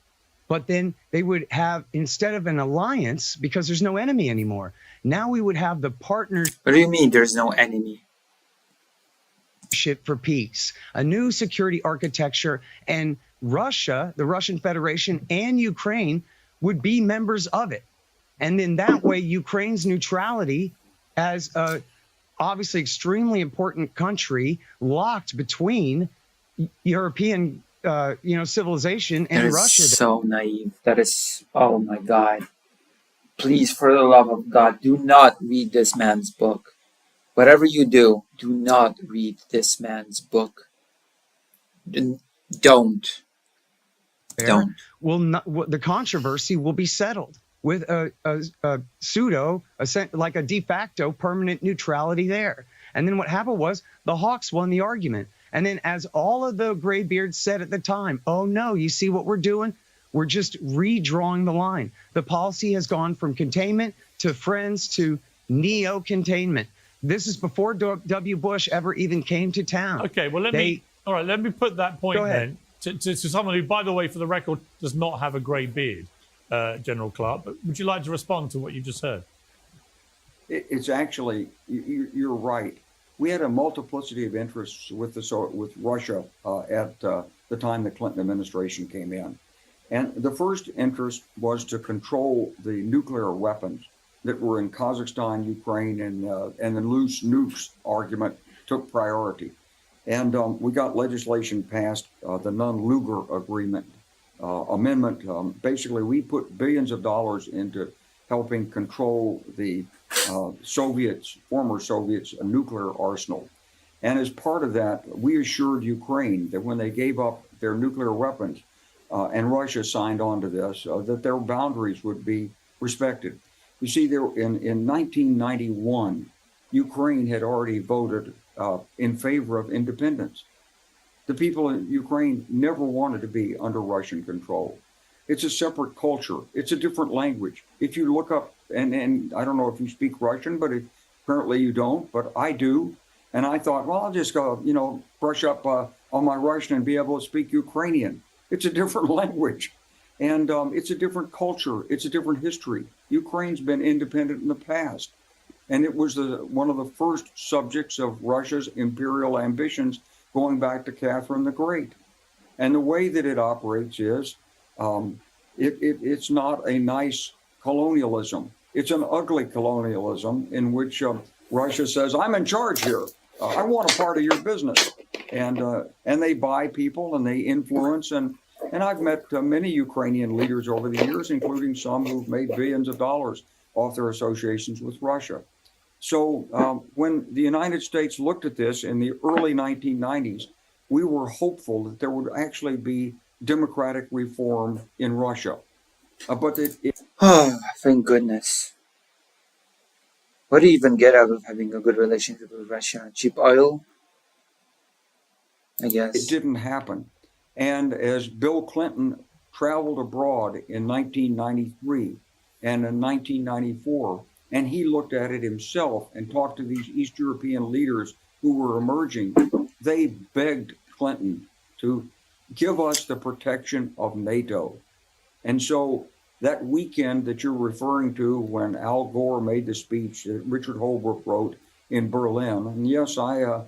But then they would have, instead of an alliance, because there's no enemy anymore, now we would have the Partnership What do you mean there's no enemy? for Peace, a new security architecture, and Russia, the Russian Federation, and Ukraine would be members of it. And then that way, Ukraine's neutrality as a obviously extremely important country locked between European civilization and That is Russia. so naive. That is, oh my God. Please, for the love of God, do not read this man's book. Whatever you do, do not read this man's book. Don't. Don't. Will not, the controversy will be settled with a like a de facto permanent neutrality there. And then what happened was the Hawks won the argument. And then as all of the graybeards said at the time, oh no, you see what we're doing? We're just redrawing the line. The policy has gone from containment to friends to neo-containment. This is before W. Bush ever even came to town. Okay, well, let me put that point then to someone who, by the way, for the record, does not have a grey beard, General Clark. But would you like to respond to what you just heard? It's actually, you're right. We had a multiplicity of interests with Russia at the time the Clinton administration came in. And the first interest was to control the nuclear weapons that were in Kazakhstan, Ukraine, and the loose nukes argument took priority. And we got legislation passed, the Nunn-Lugar Agreement amendment. Basically, we put billions of dollars into helping control the former Soviets' nuclear arsenal. And as part of that, we assured Ukraine that when they gave up their nuclear weapons, and Russia signed on to this, that their boundaries would be respected. You see, there in 1991, Ukraine had already voted in favor of independence. The people in Ukraine never wanted to be under Russian control. It's a separate culture. It's a different language. If you look up, and I don't know if you speak Russian, but apparently you don't, but I do. And I thought, well, I'll just go, brush up on my Russian and be able to speak Ukrainian. It's a different language. And it's a different culture. It's a different history. Ukraine's been independent in the past. And it was one of the first subjects of Russia's imperial ambitions going back to Catherine the Great. And the way that it operates is it's not a nice colonialism. It's an ugly colonialism in which Russia says, I'm in charge here. I want a part of your business. And they buy people and they influence. And I've met many Ukrainian leaders over the years, including some who've made billions of dollars off their associations with Russia. So when the United States looked at this in the early 1990s, we were hopeful that there would actually be democratic reform in Russia. Oh, thank goodness. What do you even get out of having a good relationship with Russia? Cheap oil? I It guess. didn't happen. And as Bill Clinton traveled abroad in 1993 and in 1994, and he looked at it himself and talked to these East European leaders who were emerging, they begged Clinton to give us the protection of NATO. And so that weekend that you're referring to when Al Gore made the speech that Richard Holbrooke wrote in Berlin, and yes, I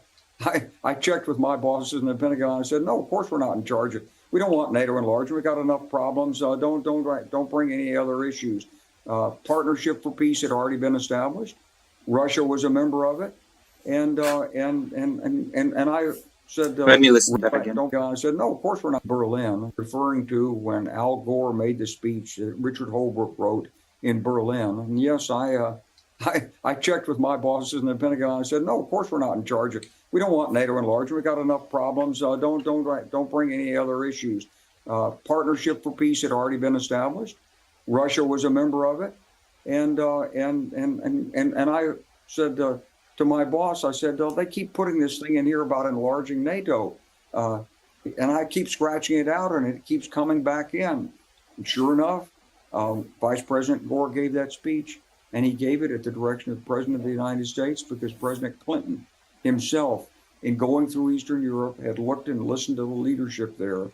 checked with my bosses in the Pentagon. I said, no, of course we're not in charge of. We don't want NATO enlargement. We got enough problems. Don't bring any other issues. Partnership for Peace had already been established. Russia was a member of it, and I said, Let me listen to that again. I said, no, of course we're not. Berlin, referring to when Al Gore made the speech that Richard Holbrooke wrote in Berlin, and yes, I checked with my bosses in the Pentagon. I said, no, of course we're not in charge of. We don't want NATO enlargement. We got enough problems. Don't bring any other issues. Partnership for Peace had already been established. Russia was a member of it, and I said to my boss, I said, they keep putting this thing in here about enlarging NATO, and I keep scratching it out, and it keeps coming back in. And sure enough, Vice President Gore gave that speech. And he gave it at the direction of the President of the United States because President Clinton himself, in going through Eastern Europe, had looked and listened to the leadership there.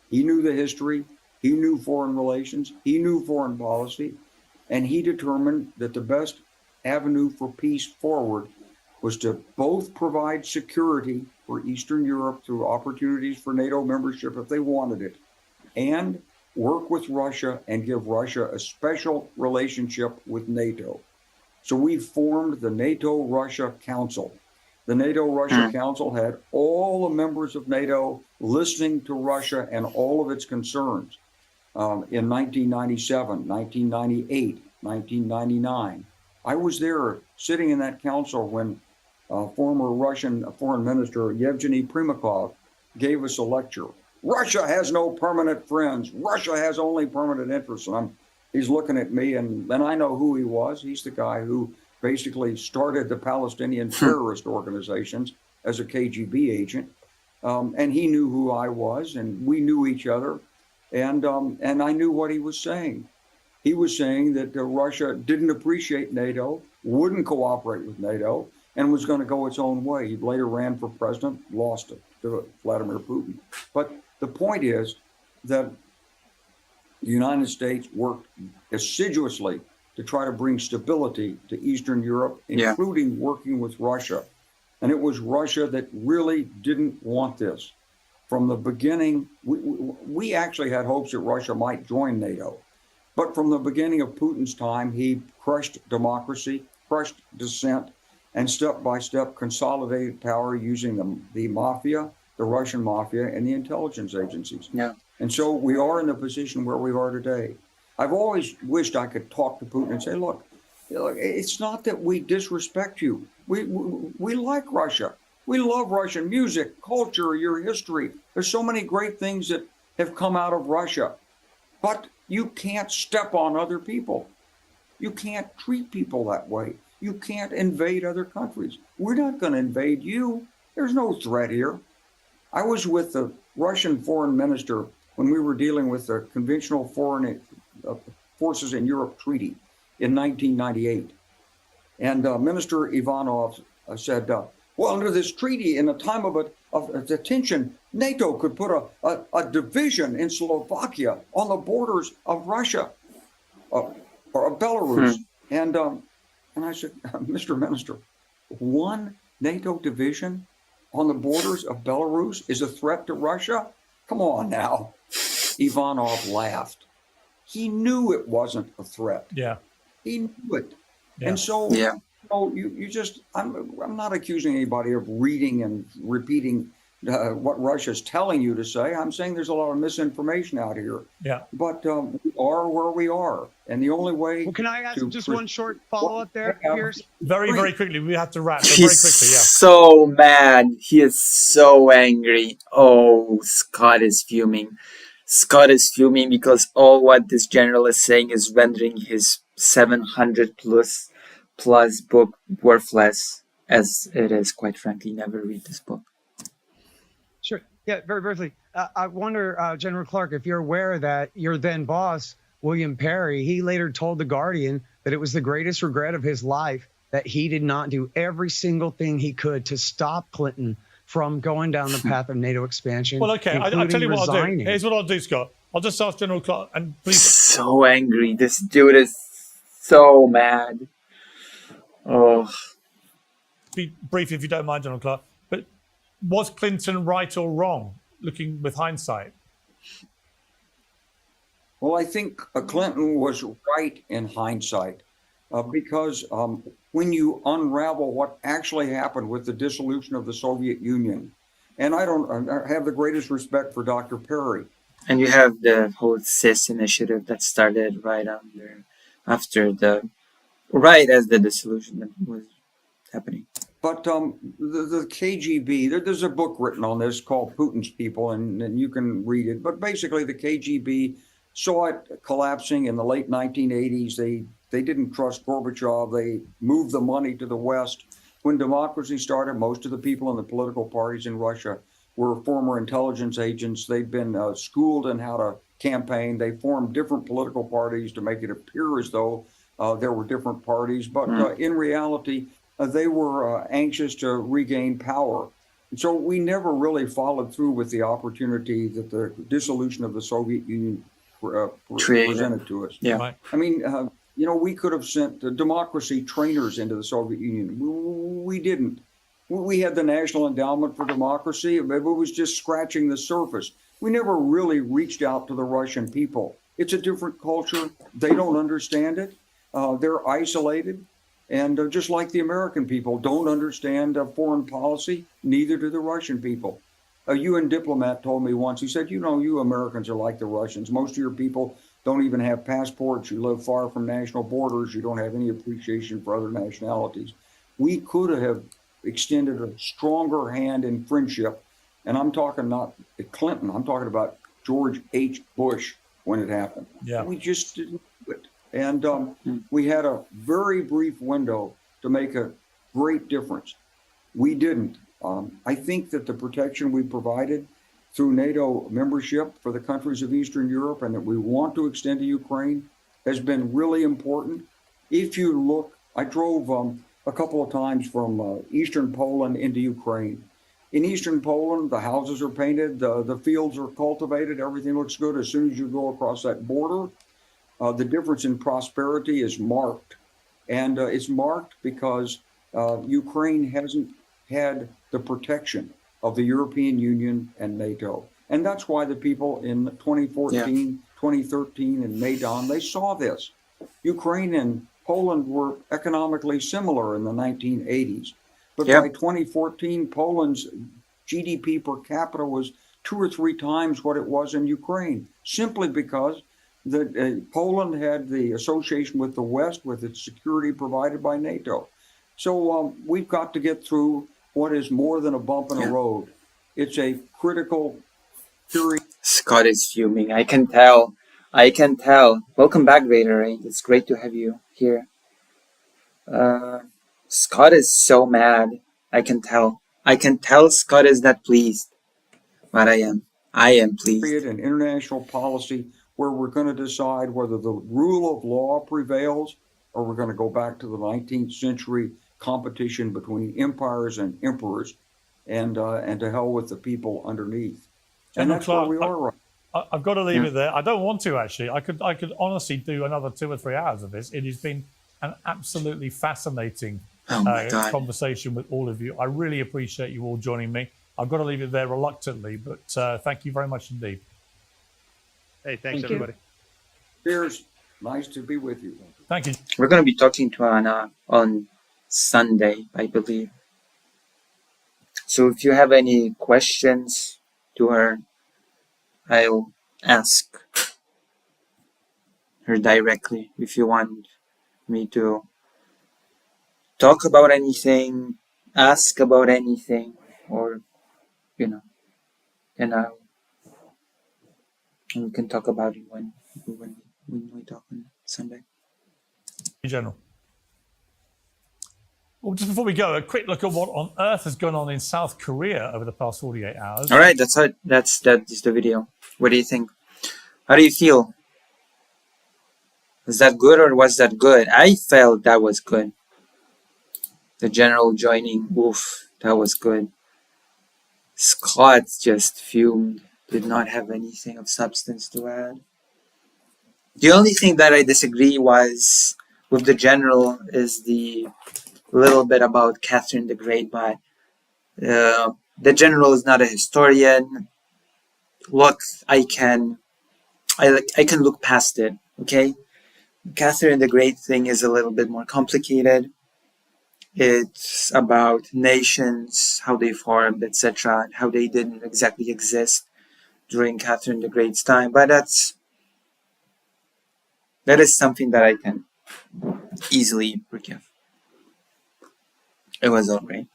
He knew the history. He knew foreign relations. He knew foreign policy. And he determined that the best avenue for peace forward was to both provide security for Eastern Europe through opportunities for NATO membership if they wanted it, and work with Russia and give Russia a special relationship with NATO. So we formed the NATO-Russia Council. The NATO-Russia Council had all the members of NATO listening to Russia and all of its concerns in 1997, 1998, 1999. I was there sitting in that council when former Russian Foreign Minister Yevgeny Primakov gave us a lecture. Russia has no permanent friends. Russia has only permanent interests. And he's looking at me, and I know who he was. He's the guy who basically started the Palestinian terrorist organizations as a KGB agent. And he knew who I was, and we knew each other. And I knew what he was saying. He was saying that Russia didn't appreciate NATO, wouldn't cooperate with NATO, and was going to go its own way. He later ran for president, lost it to Vladimir Putin. But the point is that the United States worked assiduously to try to bring stability to Eastern Europe, including working with Russia. And it was Russia that really didn't want this. From the beginning, we actually had hopes that Russia might join NATO. But from the beginning of Putin's time, he crushed democracy, crushed dissent, and step by step consolidated power using the mafia, the Russian mafia, and the intelligence agencies. Yeah. And so we are in the position where we are today. I've always wished I could talk to Putin and say, look, it's not that we disrespect you. We like Russia. We love Russian music, culture, your history. There's so many great things that have come out of Russia. But you can't step on other people. You can't treat people that way. You can't invade other countries. We're not going to invade you. There's no threat here. I was with the Russian foreign minister when we were dealing with the Conventional Foreign Forces in Europe Treaty in 1998. And Minister Ivanov said, well, under this treaty, in a time of tension, NATO could put a division in Slovakia on the borders of Russia or Belarus. And I said, Mr. Minister, one NATO division on the borders of Belarus is a threat to Russia? Come on now. Ivanov laughed. He knew it wasn't a threat. Yeah. He knew it. Yeah. And so, you just, I'm not accusing anybody of reading and repeating what Russia's telling you to say. I'm saying there's a lot of misinformation out here. Yeah. But we are where we are. And the only way. Well, can I ask just one short follow-up there, Piers? Very quickly. We have to wrap. So He's very quickly, yeah. so mad. He is so angry. Oh, Scott is fuming. Scott is fuming because all what this general is saying is rendering his 700 plus plus book worthless as it is. Quite frankly, never read this book. Sure. Yeah, very briefly. I wonder, General Clark, if you're aware that your then boss, William Perry, he later told The Guardian that it was the greatest regret of his life that he did not do every single thing he could to stop Clinton from going down the path of NATO expansion. Well, okay, I'll tell you what I'll do. Here's what I'll do, Scott. I'll just ask General Clark, and please. So angry. This dude is so mad. Oh. Be brief if you don't mind, General Clark. But was Clinton right or wrong, looking with hindsight? Well, I think Clinton was right in hindsight because when you unravel what actually happened with the dissolution of the Soviet Union, and I have the greatest respect for Dr. Perry. And you have the whole CIS initiative that started right as the dissolution was happening. But the KGB, there's a book written on this called Putin's People, and you can read it. But basically, the KGB saw it collapsing in the late 1980s. They didn't trust Gorbachev. They moved the money to the West. When democracy started, most of the people in the political parties in Russia were former intelligence agents. They'd been schooled in how to campaign. They formed different political parties to make it appear as though there were different parties. But in reality, they were anxious to regain power. And so we never really followed through with the opportunity that the dissolution of the Soviet Union presented to us. Yeah. Right. I mean, we could have sent democracy trainers into the Soviet Union. We didn't. We had the National Endowment for Democracy, but it was just scratching the surface. We never really reached out to the Russian people. It's a different culture. They don't understand it. They're isolated. And just like the American people don't understand foreign policy, neither do the Russian people. A UN diplomat told me once, he said, you Americans are like the Russians. Most of your people don't even have passports. You live far from national borders. You don't have any appreciation for other nationalities. We could have extended a stronger hand in friendship. And I'm talking not Clinton, I'm talking about George H. Bush when it happened. Yeah. We just didn't do it. And we had a very brief window to make a great difference. We didn't. I think that the protection we provided through NATO membership for the countries of Eastern Europe and that we want to extend to Ukraine has been really important. If you look, I drove a couple of times from Eastern Poland into Ukraine. In Eastern Poland, the houses are painted, the fields are cultivated, everything looks good. As soon as you go across that border, the difference in prosperity is marked. And it's marked because Ukraine hasn't had the protection of the European Union and NATO. And that's why the people in 2014, 2013 in Maidan, they saw this. Ukraine and Poland were economically similar in the 1980s. But by 2014, Poland's GDP per capita was 2 or 3 times what it was in Ukraine, simply because Poland had the association with the West, with its security provided by NATO. So we've got to get through what is more than a bump in a road. It's a critical period. Scott is fuming. I can tell. Welcome back, Vaderate. It's great to have you here. Scott is so mad. I can tell. Scott is not pleased. But I am. Pleased. In international policy where we're going to decide whether the rule of law prevails or we're going to go back to the 19th century competition between empires and emperors, and to hell with the people underneath. And that's Clark, where we are right. I've got to leave it there. I don't want to, actually. I could honestly do another 2 or 3 hours of this. It has been an absolutely fascinating conversation with all of you. I really appreciate you all joining me. I've got to leave it there reluctantly, but thank you very much indeed. Hey, thanks, everybody. Piers, nice to be with you. Thank you. We're going to be talking to Anna on Sunday, I believe. So if you have any questions to her, I'll ask her directly. If you want me to talk about anything, ask about anything, or, then we can talk about it when we talk on Sunday. General. Well, just before we go, a quick look at what on earth has gone on in South Korea over the past 48 hours. All right, that's it. That is the video. What do you think? How do you feel? Was that good or was that good? I felt that was good. The general joining, oof, that was good. Scott just fumed, did not have anything of substance to add. The only thing that I disagree was with the general is the little bit about Catherine the Great, but the general is not a historian. Look, I can look past it, okay? Catherine the Great thing is a little bit more complicated. It's about nations, how they formed, etc., how they didn't exactly exist during Catherine the Great's time. But that is something that I can easily forgive. It was alright.